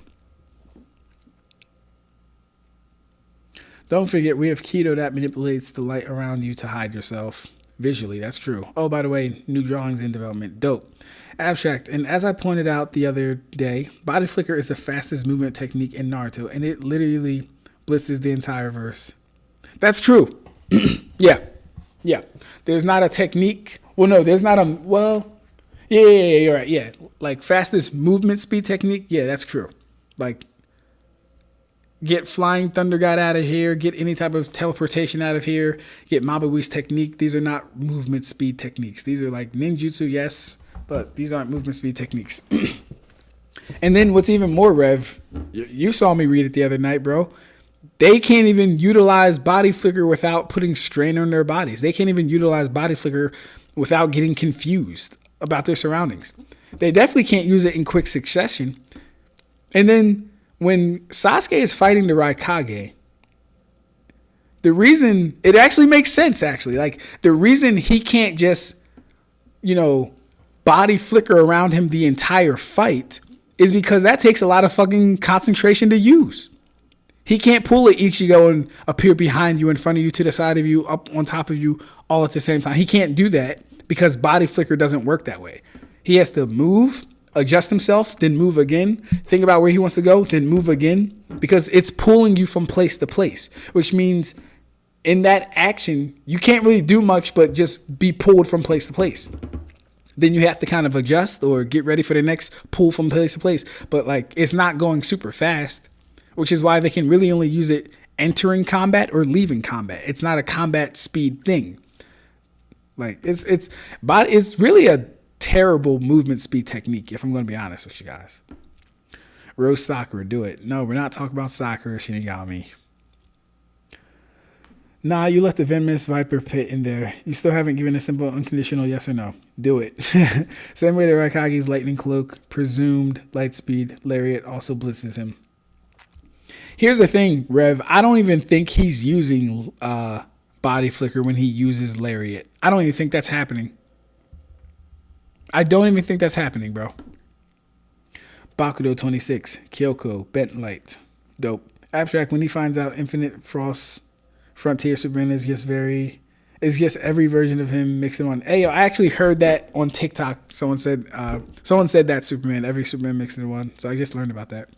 Don't forget, we have Keto that manipulates the light around you to hide yourself. Visually, that's true. Oh, by the way, new drawings in development. Dope. Ab-stract, and as I pointed out the other day, body flicker is the fastest movement technique in Naruto, and it literally blitzes the entire verse. That's true. Yeah. There's not a technique. Well, no, there's not a, yeah, you're right. Yeah, like fastest movement speed technique. Yeah, that's true. Like, get Flying Thunder God out of here. Get any type of teleportation out of here. Get Mabui's technique. These are not movement speed techniques. These are like ninjutsu, yes, but these aren't movement speed techniques. And then what's even more, Rev, you saw me read it the other night, bro. They can't even utilize body flicker without putting strain on their bodies. They can't even utilize body flicker without getting confused about their surroundings. They definitely can't use it in quick succession. And then when Sasuke is fighting the Raikage, the reason, it actually makes sense, actually. Like, the reason he can't just, body flicker around him the entire fight is because that takes a lot of fucking concentration to use. He can't pull an Ichigo and appear behind you, in front of you, to the side of you, up on top of you, all at the same time. He can't do that because body flicker doesn't work that way. He has to move, adjust himself, then move again, think about where he wants to go, then move again, because it's pulling you from place to place, which means in that action, you can't really do much but just be pulled from place to place. Then you have to kind of adjust or get ready for the next pull from place to place. But like, it's not going super fast, which is why they can really only use it entering combat or leaving combat. It's not a combat speed thing. Like, it's really a terrible movement speed technique, if I'm going to be honest with you guys. Roast Sakura, do it. No, we're not talking about Sakura Shinigami. Nah, you left the venomous viper pit in there. You still haven't given a simple unconditional yes or no. Do it. Same way the Raikage's lightning cloak, presumed light speed, Lariat also blitzes him. Here's the thing, Rev. I don't even think he's using body flicker when he uses Lariat. I don't even think that's happening. I don't even think that's happening, bro. Bakudo 26, Kyoko, Bent Light. Dope. Ab-stract, when he finds out Infinite Frost Frontier Superman is just every version of him mixed in one. Hey, yo, I actually heard that on TikTok. Someone said that Superman, every Superman mixed in one. So I just learned about that.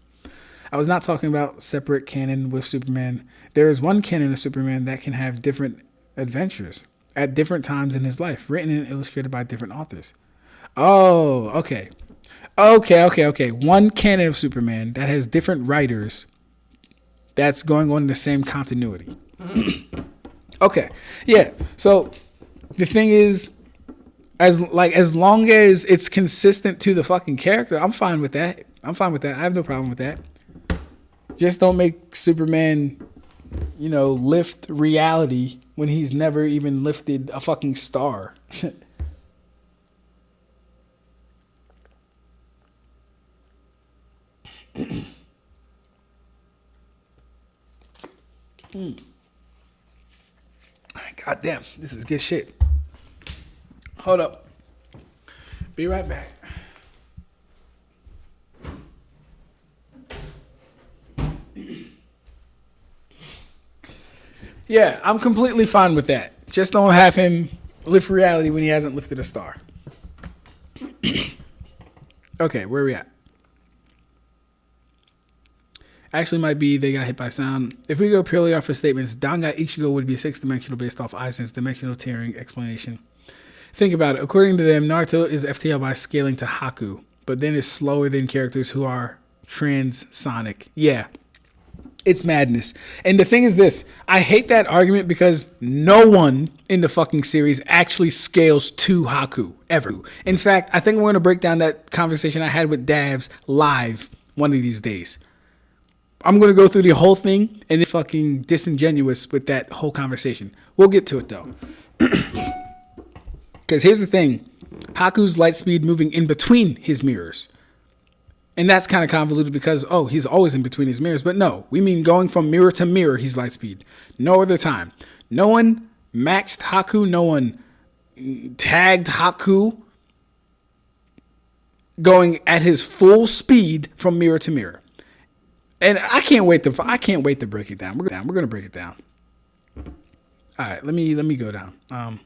I was not talking about separate canon with Superman. There is one canon of Superman that can have different adventures at different times in his life, written and illustrated by different authors. Oh, okay. One canon of Superman that has different writers that's going on in the same continuity. Okay. Yeah. So the thing is, as long as it's consistent to the fucking character, I'm fine with that. I have no problem with that. Just don't make Superman, lift reality when he's never even lifted a fucking star. God damn, this is good shit. Hold up. Be right back. Yeah, I'm completely fine with that. Just don't have him lift reality when he hasn't lifted a star. Okay, where are we at? Actually, might be they got hit by sound. If we go purely off of statements, Danga Ichigo would be 6-dimensional based off Aizen's dimensional tearing explanation. Think about it. According to them, Naruto is FTL by scaling to Haku, but then is slower than characters who are transonic. Yeah, it's madness. And the thing is this, I hate that argument because no one in the fucking series actually scales to Haku, ever. In fact, I think we're going to break down that conversation I had with Davs live one of these days. I'm going to go through the whole thing and then fucking disingenuous with that whole conversation. We'll get to it though. Because here's the thing. Haku's light speed moving in between his mirrors. And that's kind of convoluted because, oh, he's always in between his mirrors. But no, we mean going from mirror to mirror, he's light speed. No other time. No one matched Haku. No one tagged Haku going at his full speed from mirror to mirror. And I can't wait to break it down. We're going to break it down. All right, let me go down.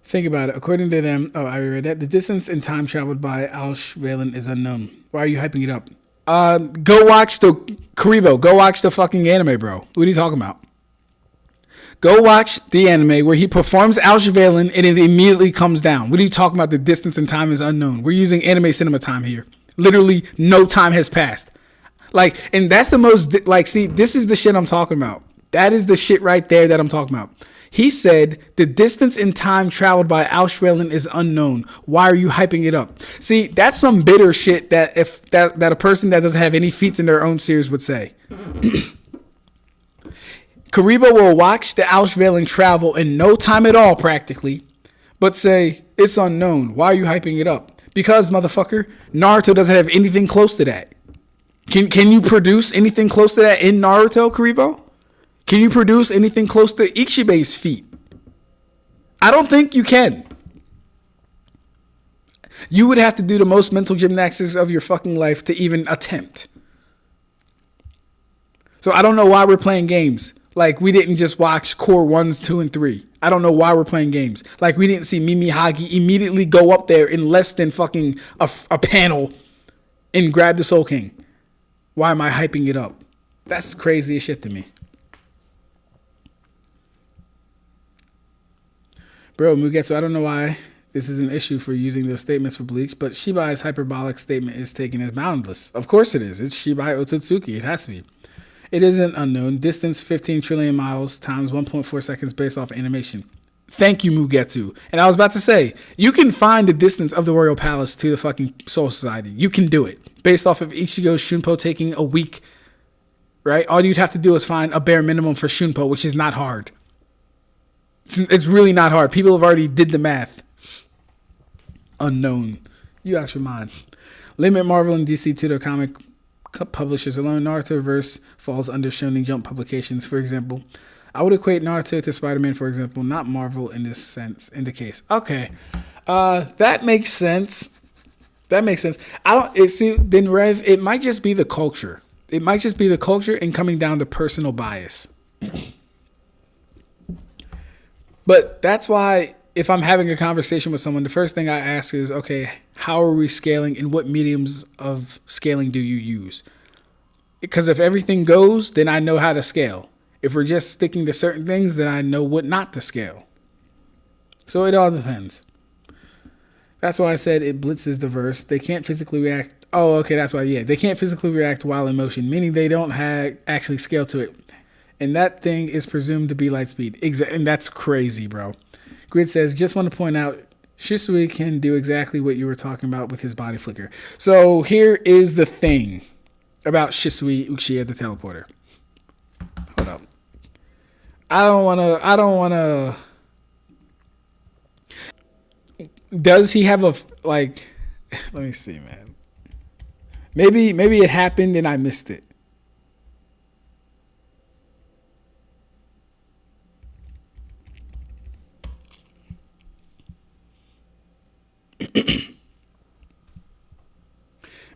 Think about it. According to them, I already read that. The distance and time traveled by Auschwitz is unknown. Why are you hyping it up? Go watch the Karibo. Go watch the fucking anime, bro. What are you talking about? Go watch the anime where he performs Auschwitz and it immediately comes down. What are you talking about? The distance and time is unknown. We're using anime cinema time here. Literally, no time has passed. Like, and that's the most, like, see, this is the shit I'm talking about. That is the shit right there that I'm talking about. He said the distance in time traveled by Auschwitz is unknown. Why are you hyping it up? See, that's some bitter shit that if that a person that doesn't have any feats in their own series would say. Karibo will watch the Auschwitz travel in no time at all, practically, but say it's unknown. Why are you hyping it up? Because, motherfucker, Naruto doesn't have anything close to that. Can you produce anything close to that in Naruto, Karibo? Can you produce anything close to Ichibe's feat? I don't think you can. You would have to do the most mental gymnastics of your fucking life to even attempt. So I don't know why we're playing games. Like, we didn't just watch Core 1s, 2, and 3. I don't know why we're playing games. Like, we didn't see Mimi Hagi immediately go up there in less than fucking a panel and grab the Soul King. Why am I hyping it up? That's crazy as shit to me. Bro, Mugetsu, I don't know why this is an issue for using those statements for Bleach, but Shibai's hyperbolic statement is taken as boundless. Of course it is. It's Shibai Otsutsuki. It has to be. It isn't unknown. Distance 15 trillion miles times 1.4 seconds based off animation. Thank you, Mugetsu. And I was about to say, you can find the distance of the Royal Palace to the fucking Soul Society. You can do it. Based off of Ichigo's Shunpo taking a week, right? All you'd have to do is find a bare minimum for Shunpo, which is not hard. It's really not hard. People have already did the math. Unknown. You out your mind. Limit Marvel and DC to their comic publishers alone. Naruto verse falls under Shonen Jump publications, for example. I would equate Naruto to Spider-Man, for example, not Marvel in this sense, in the case. Okay. That makes sense. That makes sense. Then Rev, it might just be the culture. It might just be the culture and coming down to personal bias. But that's why if I'm having a conversation with someone, the first thing I ask is, okay, how are we scaling and what mediums of scaling do you use? Because if everything goes, then I know how to scale. If we're just sticking to certain things, then I know what not to scale. So it all depends. That's why I said it blitzes the verse. They can't physically react. Oh, okay, that's why, yeah. They can't physically react while in motion, meaning they don't actually scale to it. And that thing is presumed to be light speed. And that's crazy, bro. Grid says, just want to point out, Shisui can do exactly what you were talking about with his body flicker. So here is the thing about Shisui Uchiha the teleporter. Hold up. I don't want to. Does he have a, like, let me see, man. Maybe it happened and I missed it.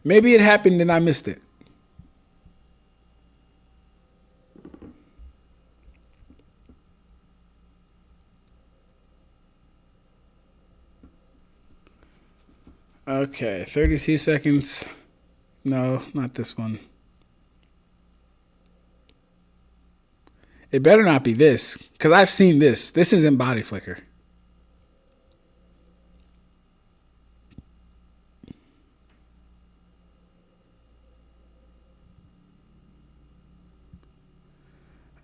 Maybe it happened and I missed it. Okay, 32 seconds. No, not this one. It better not be this, because I've seen this. This isn't body flicker.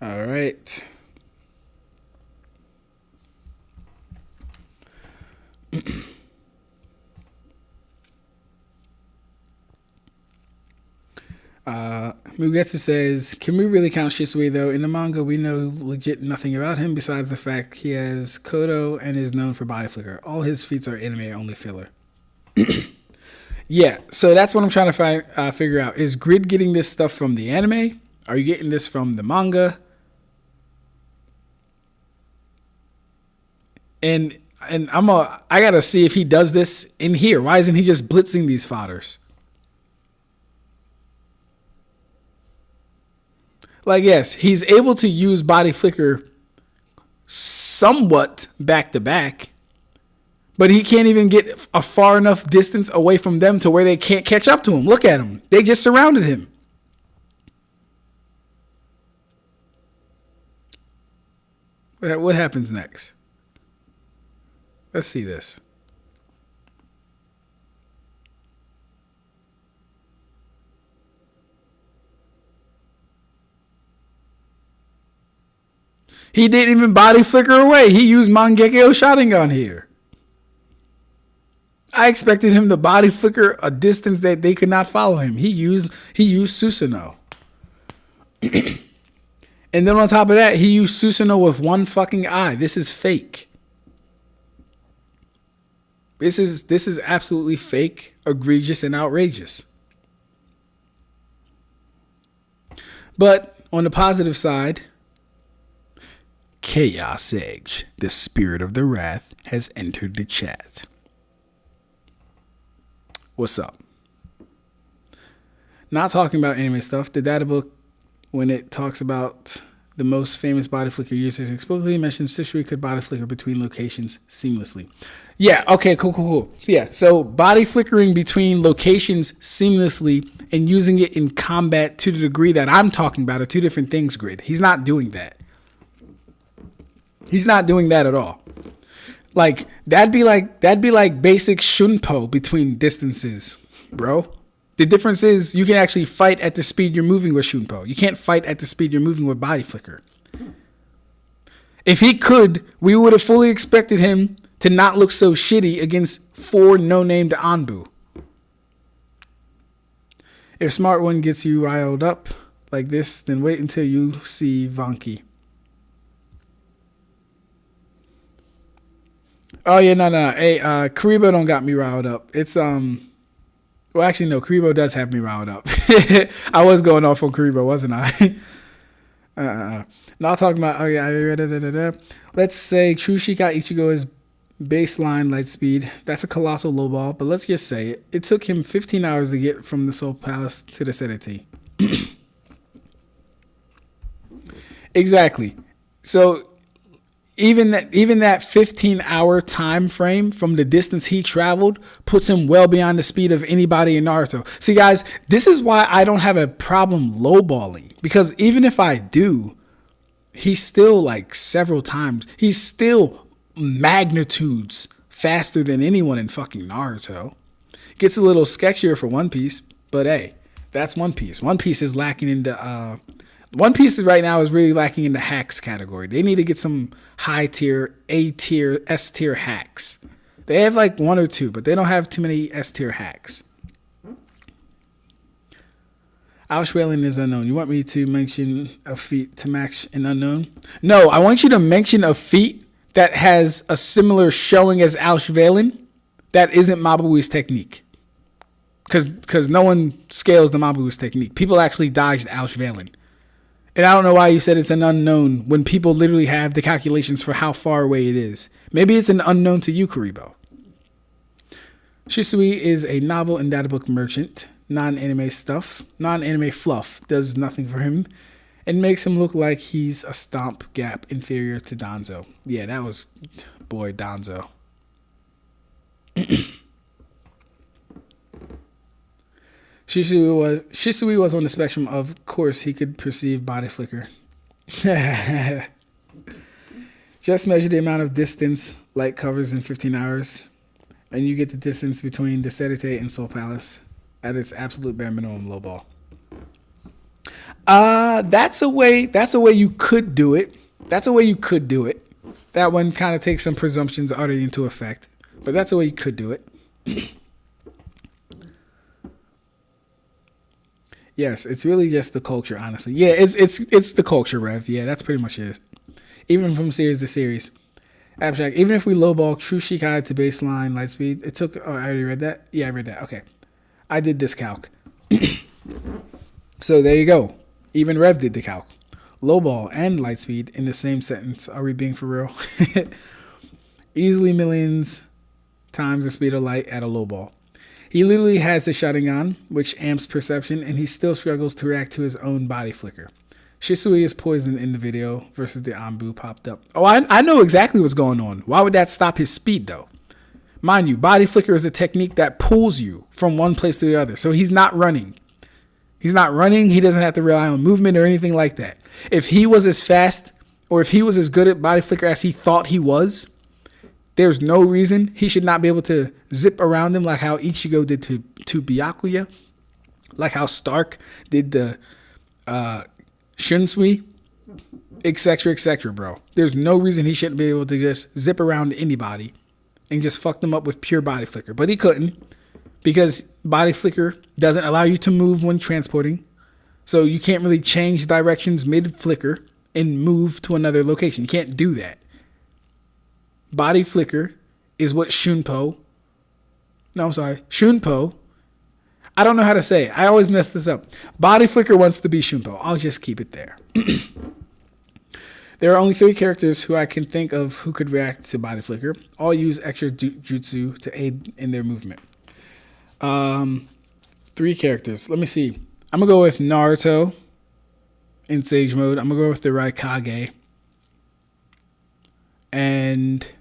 All right. Mugetsu says, can we really count Shisui though? In the manga, we know legit nothing about him besides the fact he has Kodo and is known for body flicker. All his feats are anime only filler. Yeah, so that's what I'm trying to figure out. Is Grid getting this stuff from the anime? Are you getting this from the manga? And I gotta see if he does this in here. Why isn't he just blitzing these fodders? Like, yes, he's able to use body flicker somewhat back to back, but he can't even get a far enough distance away from them to where they can't catch up to him. Look at him. They just surrounded him. What happens next? Let's see this. He didn't even body flicker away. He used Mangekyo Sharingan here. I expected him to body flicker a distance that they could not follow him. He used Susanoo. And then on top of that, he used Susanoo with one fucking eye. This is fake. This is absolutely fake, egregious, and outrageous. But on the positive side, Chaos Edge, the spirit of the wrath, has entered the chat. What's up? Not talking about anime stuff. The data book, when it talks about the most famous body flicker users, explicitly mentions Shisui could body flicker between locations seamlessly. Yeah, okay, cool. Yeah, so body flickering between locations seamlessly and using it in combat to the degree that I'm talking about are two different things, Grid. He's not doing that. He's not doing that at all. Like, that'd be like basic shunpo between distances, bro. The difference is you can actually fight at the speed you're moving with shunpo. You can't fight at the speed you're moving with body flicker. If he could, we would have fully expected him to not look so shitty against 4 no-named Anbu. If Smart One gets you riled up like this, then wait until you see Vonkey. Oh yeah, no. Hey, Karibo don't got me riled up. It's well, actually no, Karibo does have me riled up. I was going off on Karibo, wasn't I? Not talking about. Oh yeah, let's say True Shika Ichigo is baseline light speed. That's a colossal low ball, but let's just say it. It took him 15 hours to get from the Soul Palace to the Seneti. Exactly. So even that 15-hour time frame from the distance he traveled puts him well beyond the speed of anybody in Naruto. See, guys, this is why I don't have a problem lowballing, because even if I do, he's still like several times. He's still magnitudes faster than anyone in fucking Naruto. Gets a little sketchier for One Piece, but hey, that's One Piece. One Piece is lacking in the One Piece right now is really lacking in the hacks category. They need to get some high tier, A tier, S tier hacks. They have like 1 or 2, but they don't have too many S tier hacks. Auschweiling is unknown. You want me to mention a feat to match an unknown? No, I want you to mention a feat that has a similar showing as Auschweiling that isn't Mabui's technique. Because no one scales the Mabui's technique. People actually dodged Auschweiling. And I don't know why you said it's an unknown when people literally have the calculations for how far away it is. Maybe it's an unknown to you, Karibo. Shisui is a novel and data book merchant. Non-anime fluff does nothing for him and makes him look like he's a stomp gap inferior to Danzo. Yeah, that was, boy, Danzo. Shisui was on the spectrum. Of course, he could perceive body flicker. Just measure the amount of distance light covers in 15 hours, and you get the distance between the Sedite and Soul Palace at its absolute bare minimum low ball. That's a way you could do it. That one kind of takes some presumptions already into effect, but that's a way you could do it. Yes, it's really just the culture, honestly. Yeah, it's the culture, Rev. Yeah, that's pretty much it. Even from series to series. Ab-stract, even if we lowball True Shikai to baseline light speed, it took... Oh, I already read that? Yeah, I read that. Okay. I did this calc. So there you go. Even Rev did the calc. Lowball and light speed in the same sentence. Are we being for real? Easily millions times the speed of light at a lowball. He literally has the Sharingan, which amps perception, and he still struggles to react to his own body flicker. Shisui is poisoned in the video versus the Anbu popped up. Oh, I know exactly what's going on. Why would that stop his speed, though? Mind you, body flicker is a technique that pulls you from one place to the other. So he's not running. He doesn't have to rely on movement or anything like that. If he was as fast or if he was as good at body flicker as he thought he was, there's no reason he should not be able to zip around him like how Ichigo did to Byakuya, like how Stark did the Shunsui, etc., bro. There's no reason he shouldn't be able to just zip around anybody and just fuck them up with pure body flicker. But he couldn't, because body flicker doesn't allow you to move when transporting. So you can't really change directions mid-flicker and move to another location. You can't do that. Body flicker is what Shunpo. I don't know how to say it. I always mess this up. Body flicker wants to be Shunpo. I'll just keep it there. There are only 3 characters who I can think of who could react to body flicker. All use extra jutsu to aid in their movement. 3 characters. Let me see. I'm going to go with Naruto in Sage Mode. I'm going to go with the Raikage. And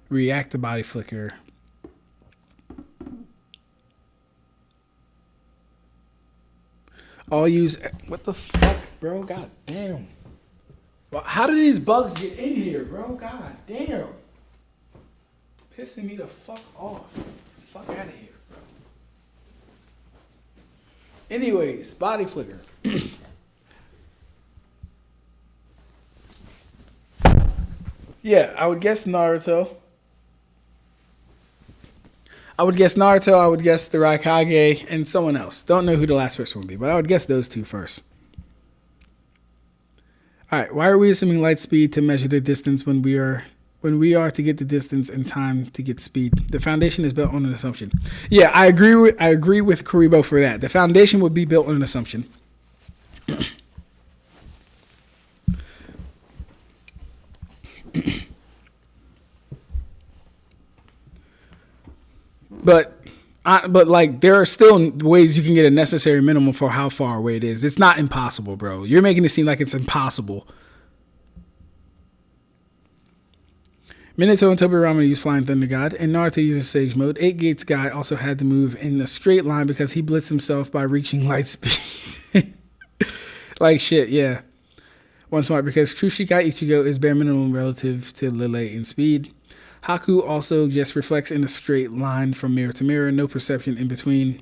react to body flicker. All use... What the fuck, bro? God damn. Well, how did these bugs get in here, bro? God damn. Pissing me the fuck off. Get the fuck out of here, bro. Anyways, body flicker. Yeah, I would guess Naruto. I would guess the Raikage, and someone else. Don't know who the last person would be, but I would guess those 2 first. Alright, why are we assuming light speed to measure the distance when we are to get the distance and time to get speed? The foundation is built on an assumption. Yeah, I agree with Kuribo for that. The foundation would be built on an assumption. But like there are still ways you can get a necessary minimum for how far away it is. It's not impossible, bro. You're making it seem like it's impossible. Minato and Tobirama use Flying Thunder God, and Naruto uses Sage Mode. 8 Gates guy also had to move in a straight line because he blitzed himself by reaching light speed. Like shit, yeah. One smart because True Shikai Ichigo is bare minimum relative to Lille in speed. Haku also just reflects in a straight line from mirror to mirror, no perception in between.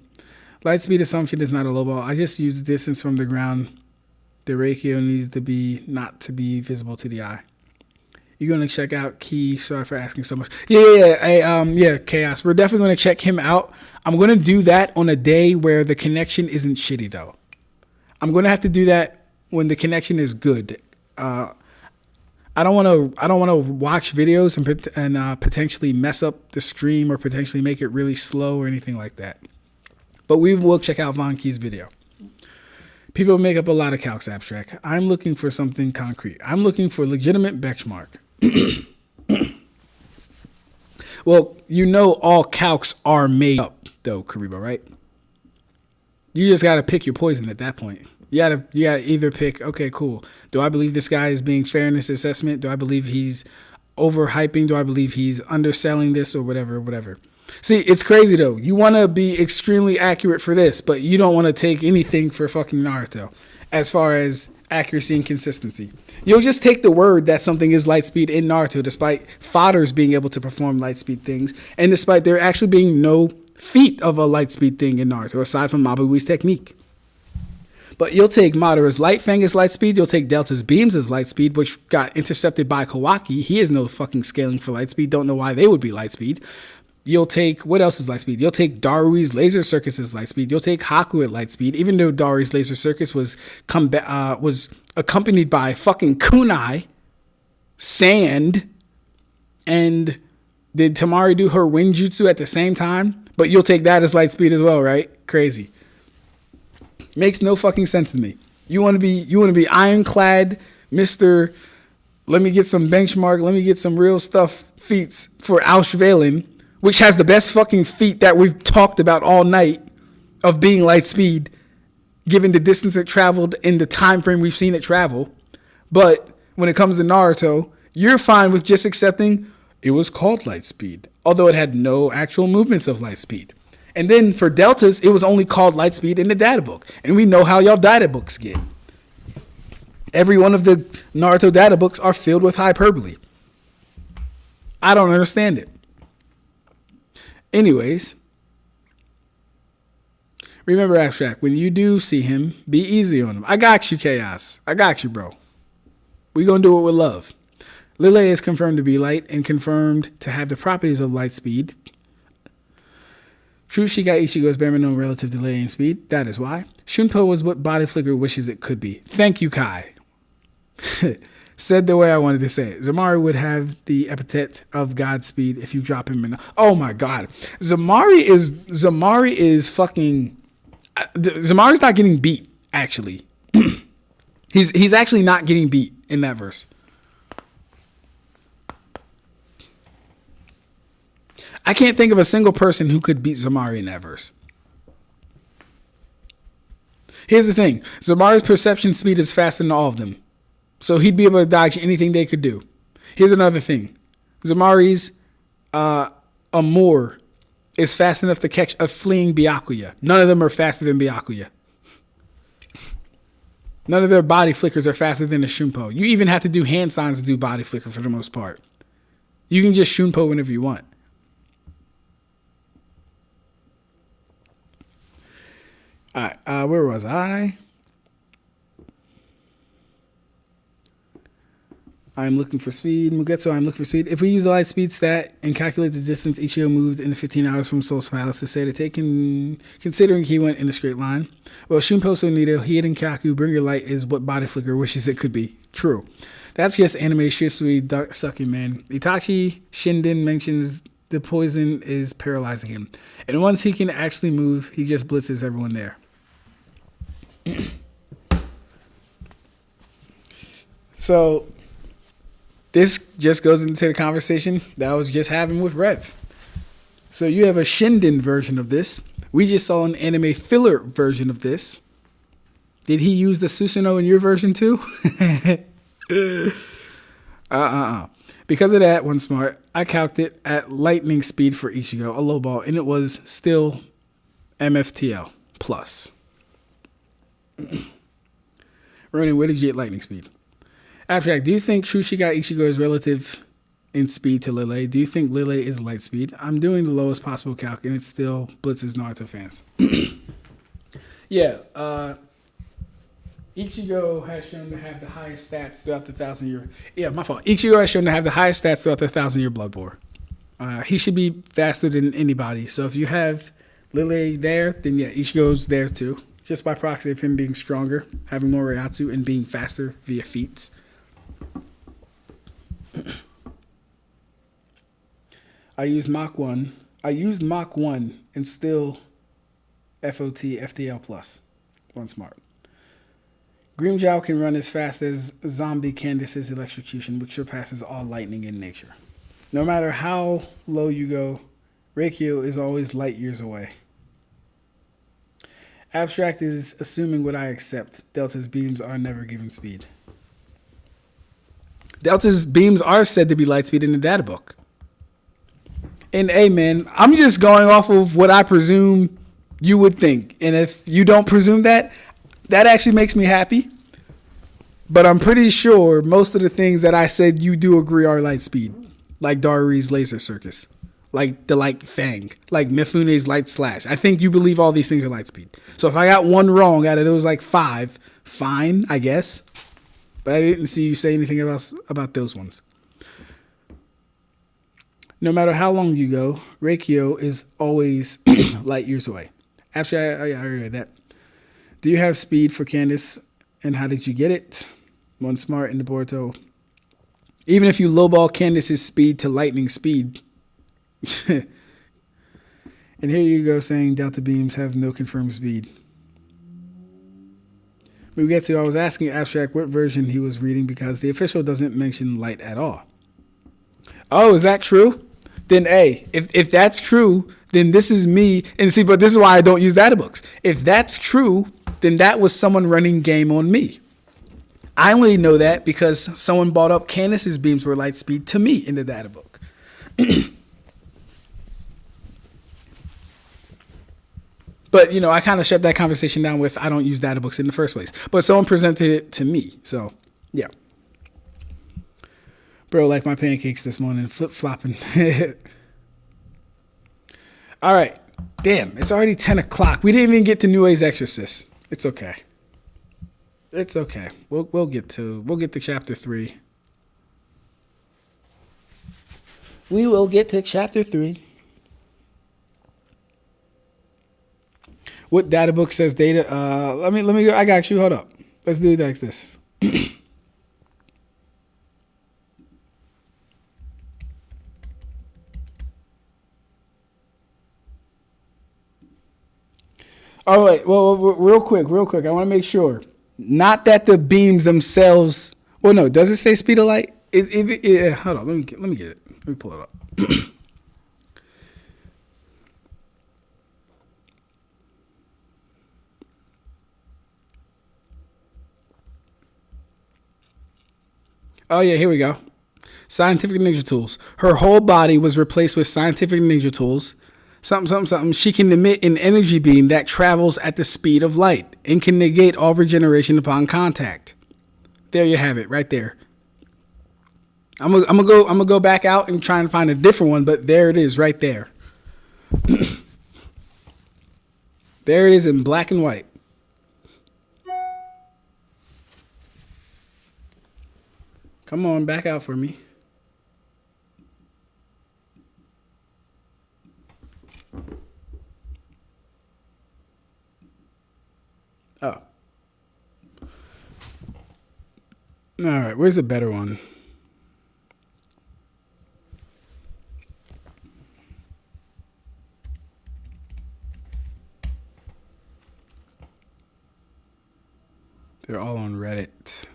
Light speed assumption is not a low ball. I just use the distance from the ground. The ratio needs to be not to be visible to the eye. You're gonna check out Key. Sorry for asking so much. Yeah, Chaos. We're definitely gonna check him out. I'm gonna do that on a day where the connection isn't shitty though. I'm gonna have to do that when the connection is good. I don't want to watch videos and potentially mess up the stream or potentially make it really slow or anything like that. But we will check out Vonkey's video. People make up a lot of calcs, Ab-stract. I'm looking for something concrete. I'm looking for legitimate benchmark. Well, you know all calcs are made up, though, Karibo, right? You just got to pick your poison at that point. You gotta either pick, okay, cool. Do I believe this guy is being fair in this assessment? Do I believe he's overhyping? Do I believe he's underselling this or whatever? See, it's crazy, though. You want to be extremely accurate for this, but you don't want to take anything for fucking Naruto as far as accuracy and consistency. You'll just take the word that something is light speed in Naruto, despite Fodders being able to perform light speed things, and despite there actually being no feat of a light speed thing in Naruto, aside from Mabui's technique. But you'll take Madara's Light Fang as light speed, you'll take Delta's Beams as light speed, which got intercepted by Kawaki. He has no fucking scaling for light speed, don't know why they would be light speed. You'll take, what else is light speed? You'll take Darui's Laser Circus as light speed. You'll take Haku at light speed, even though Darui's Laser Circus was accompanied by fucking kunai, sand, and did Tamari do her wind jutsu at the same time? But you'll take that as light speed as well, right? Crazy. Makes no fucking sense to me. You want to be ironclad, Mr. Let me get some benchmark, let me get some real stuff feats for Auschwellen, which has the best fucking feat that we've talked about all night of being light speed, given the distance it traveled and the time frame we've seen it travel. But when it comes to Naruto, you're fine with just accepting it was called light speed, although it had no actual movements of light speed. And then for deltas, it was only called light speed in the data book. And we know how y'all data books get. Every one of the Naruto data books are filled with hyperbole. I don't understand it. Anyways, remember, Ab-stract, when you do see him, be easy on him. I got you, Chaos. I got you, bro. We gonna do it with love. Lille is confirmed to be light and confirmed to have the properties of light speed. True, she got Ichigo's bare minimum relative delay in speed. That is why. Shunpo was what Body Flicker wishes it could be. Thank you, Kai. Said the way I wanted to say it. Zamari would have the epithet of Godspeed if you drop him in. Oh my God. Zamari is fucking. Zamari's not getting beat, actually. He's actually not getting beat in that verse. I can't think of a single person who could beat Zamari in that verse. Here's the thing. Zamari's perception speed is faster than all of them. So he'd be able to dodge anything they could do. Here's another thing. Zamari's Amour is fast enough to catch a fleeing Byakuya. None of them are faster than Byakuya. None of their body flickers are faster than a Shunpo. You even have to do hand signs to do body flicker for the most part. You can just Shunpo whenever you want. All right, where was I? I'm looking for speed. Mugetsu, I'm looking for speed. If we use the light speed stat and calculate the distance Ichigo moved in the 15 hours from Soul's Palace to say to take in, considering he went in a straight line. Well, Shunpo Sonido, Hieden Kaku, Bring Your Light is what Body Flicker wishes it could be. True. That's just anime Shisui duck sucking, man. Itachi Shinden mentions the poison is paralyzing him. And once he can actually move, he just blitzes everyone there. So this just goes into the conversation that I was just having with Rev. So you have a Shinden version of this. We just saw an anime filler version of this. Did he use the Susanoo in your version too? Because of that, one smart, I calced it at lightning speed for Ichigo, a low ball, and it was still MFTL plus. Ronin, where did you get lightning speed? Ab-stract, do you think Shushi got Ichigo is relative in speed to Lille? Do you think Lille is light speed? I'm doing the lowest possible calc, and it still blitzes Naruto fans. Yeah, Ichigo has shown to have the highest stats throughout the 1,000-year. Yeah, my fault. Ichigo has shown to have the highest stats throughout the 1,000-year Blood War. He should be faster than anybody. So if you have Lille there, then yeah, Ichigo's there too. Just by proxy of him being stronger, having more Reiatsu, and being faster via feats. I used Mach 1. And still FOT FTL plus. One smart. Grimmjow can run as fast as Zombie Candace's electrocution, which surpasses all lightning in nature. No matter how low you go, Reikyo is always light years away. Ab-stract is assuming what I accept. Delta's beams are never given speed. Delta's beams are said to be light speed in the data book. And hey, man, I'm just going off of what I presume you would think. And if you don't presume that, that actually makes me happy. But I'm pretty sure most of the things that I said you do agree are light speed. Like Daruri's laser circus. Like the light fang. Like Mifune's light slash. I think you believe all these things are light speed. So if I got one wrong out of those like 5, fine, I guess. But I didn't see you say anything about those ones. No matter how long you go, Reikyo is always light years away. Actually, I already read that. Do you have speed for Candace? And how did you get it? One smart in the Boruto. Even if you lowball Candace's speed to lightning speed. And here you go saying Delta beams have no confirmed speed. We get to, I was asking Ab-stract what version he was reading because the official doesn't mention light at all. Oh, is that true? Then A, if that's true, then this is me. And see, but this is why I don't use data books. If that's true, then that was someone running game on me. I only know that because someone brought up Candace's beams were light speed to me in the data book. But, you know, I kind of shut that conversation down with I don't use data books in the first place. But someone presented it to me. So, yeah. Bro, like my pancakes this morning, flip-flopping. All right. Damn, it's already 10 o'clock. We didn't even get to New A's Exorcist. It's okay. It's okay. We'll get to chapter 3. We will get to chapter 3. What data book says data? Let me go. I got you. Hold up. Let's do it like this. All right. Well, real quick. I want to make sure. Not that the beams themselves. Well, no. Does it say speed of light? Hold on. Let me get it. Let me pull it up. Oh yeah, here we go. Scientific ninja tools. Her whole body was replaced with scientific ninja tools. Something. She can emit an energy beam that travels at the speed of light and can negate all regeneration upon contact. There you have it, right there. I'm gonna go back out and try and find a different one, but there it is, right there. There it is in black and white. Come on, back out for me. Oh. All right, where's the better one? They're all on Reddit.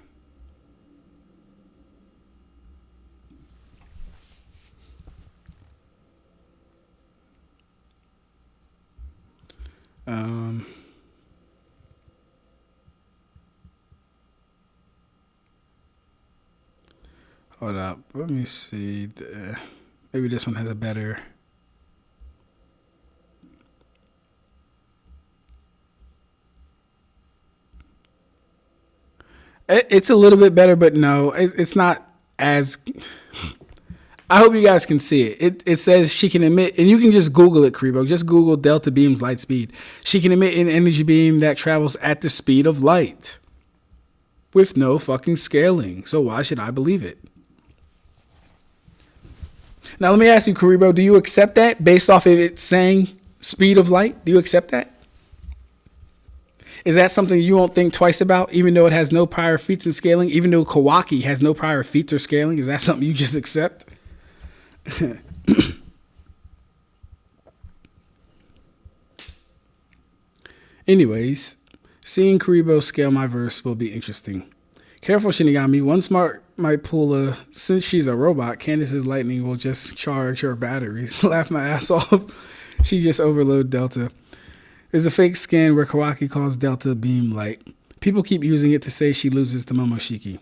Hold up. Let me see. Maybe this one has a better. It's a little bit better, but no, it's not as. I hope you guys can see it. It says she can emit, and you can just Google it, Kribo. Just Google Delta Beam's light speed. She can emit an energy beam that travels at the speed of light with no fucking scaling. So why should I believe it? Now, let me ask you, Karibo, do you accept that based off of it saying speed of light? Do you accept that? Is that something you won't think twice about, even though it has no prior feats and scaling? Even though Kawaki has no prior feats or scaling? Is that something you just accept? Anyways, seeing Karibo scale my verse will be interesting. Careful, Shinigami. One smart might pull a. Since she's a robot, Candace's lightning will just charge her batteries. Laugh my ass off. She just overload Delta. There's a fake scan where Kawaki calls Delta beam light. People keep using it to say she loses to Momoshiki.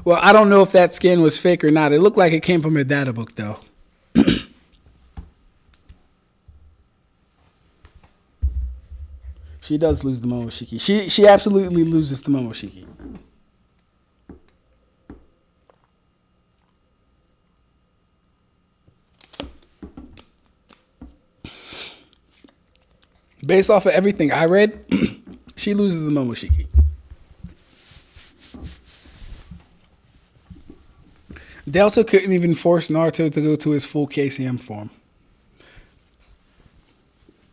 Well, I don't know if that scan was fake or not. It looked like it came from a data book, though. She does lose the Momoshiki. She absolutely loses the Momoshiki. Based off of everything I read, she loses the Momoshiki. Delta couldn't even force Naruto to go to his full KCM form.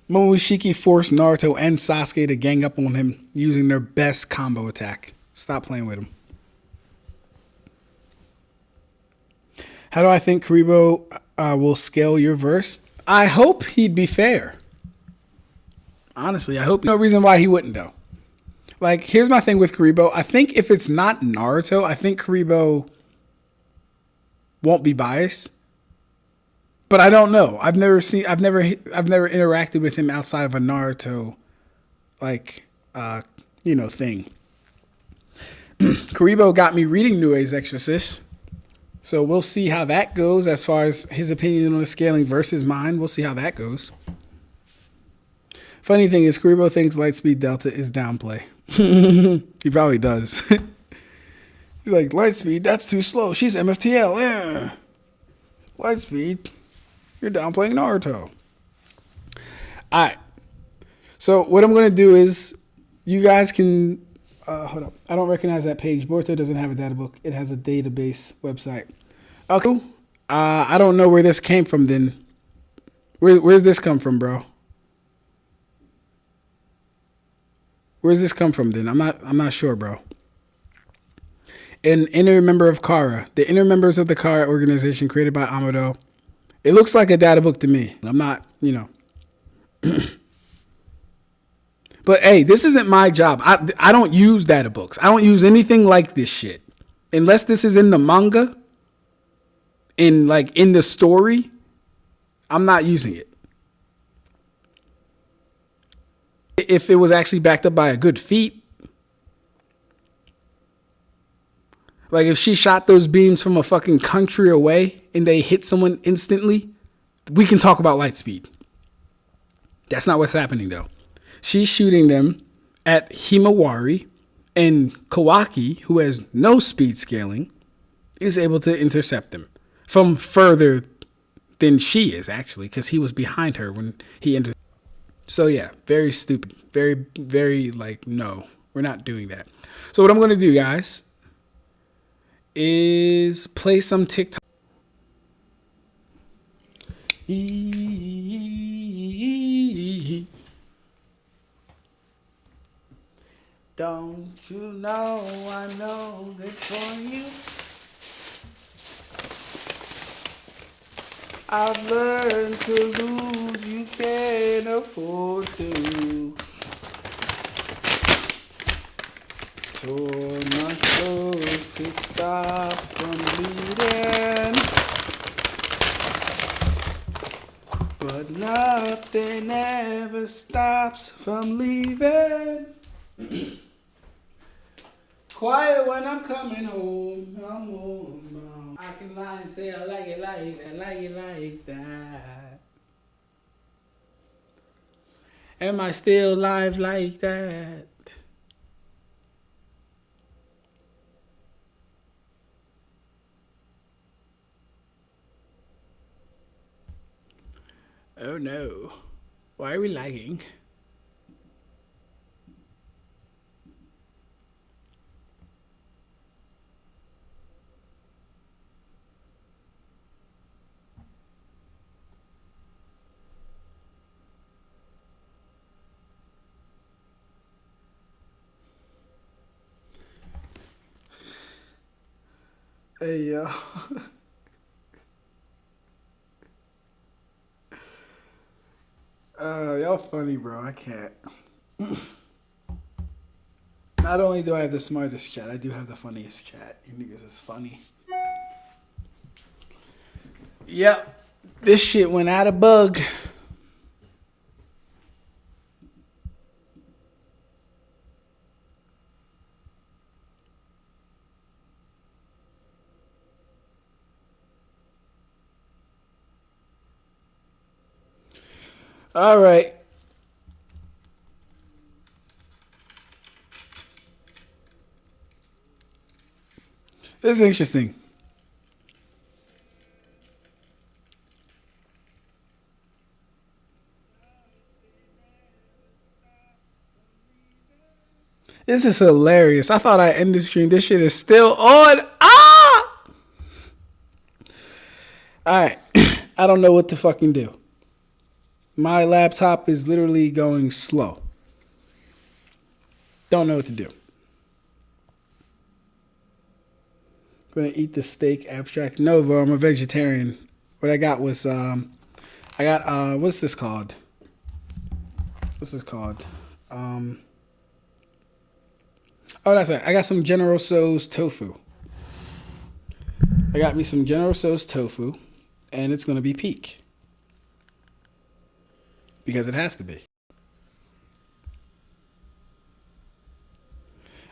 Momoshiki forced Naruto and Sasuke to gang up on him using their best combo attack. Stop playing with him. How do I think Karibo will scale your verse? I hope he'd be fair. Honestly, I hope. No reason why he wouldn't, though. Like, here's my thing with Karibo. I think if it's not Naruto, I think Karibo won't be biased. But I don't know. I've never interacted with him outside of a Naruto, like, thing. Karibo got me reading Nue's Exorcist. So we'll see how that goes as far as his opinion on the scaling versus mine. We'll see how that goes. Funny thing is, Karibo thinks Lightspeed Delta is downplay. He probably does. He's like, Lightspeed, that's too slow. She's MFTL. Yeah. Lightspeed, you're downplaying Naruto. All right. So what I'm going to do is you guys can... hold up. I don't recognize that page. Boruto doesn't have a data book. It has a database website. Okay. I don't know where this came from then. Where's this come from, bro? Where's this come from then? I'm not sure, bro. An inner member of Kara. The inner members of the Kara organization created by Amado. It looks like a data book to me. I'm not, But hey, this isn't my job. I don't use data books. I don't use anything like this shit. Unless this is in the manga, in the story, I'm not using it. If it was actually backed up by a good feat, like if she shot those beams from a fucking country away and they hit someone instantly, we can talk about light speed. That's not what's happening though. She's shooting them at Himawari, and Kawaki, who has no speed scaling, is able to intercept them from further than she is actually, because he was behind her when he entered. So yeah, very stupid. Very, very no, we're not doing that. So what I'm going to do, guys, is play some TikTok. Don't you know I know that for you I've learned to lose, you can't afford to. Tore my clothes to stop from bleeding, but nothing ever stops from leaving. Quiet when I'm coming home. I'm home. I can lie and say I like it like that, like it like that. Am I still alive like that? Oh no. Why are we lagging? Hey, yo. Y'all funny, bro. I can't. Not only do I have the smartest chat, I do have the funniest chat. You niggas is funny. Yep. This shit went out of bug. All right. This is interesting. This is hilarious. I thought I ended the stream. This shit is still on. Ah! Alright. I don't know what to fucking do. My laptop is literally going slow. Don't know what to do. Gonna eat the steak abstract. No, bro, I'm a vegetarian. What I got was I got what's this called? What's this called? Oh, that's right. I got some General Tso's tofu. I got me some General Tso's tofu, and it's gonna be peak. Because it has to be.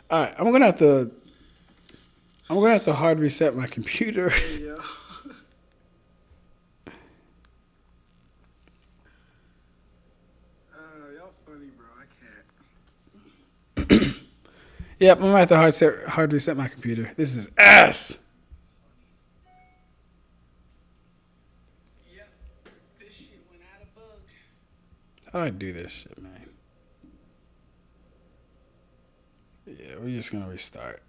Alright, I'm gonna have to hard reset my computer. Yeah. Y'all funny, bro. I can't. Yep, I'm gonna have to hard reset my computer. This is ass. Yep, this shit went out of bug. How do I do this shit, man? Yeah, we're just gonna restart.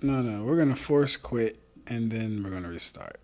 No, we're gonna force quit and then we're gonna restart.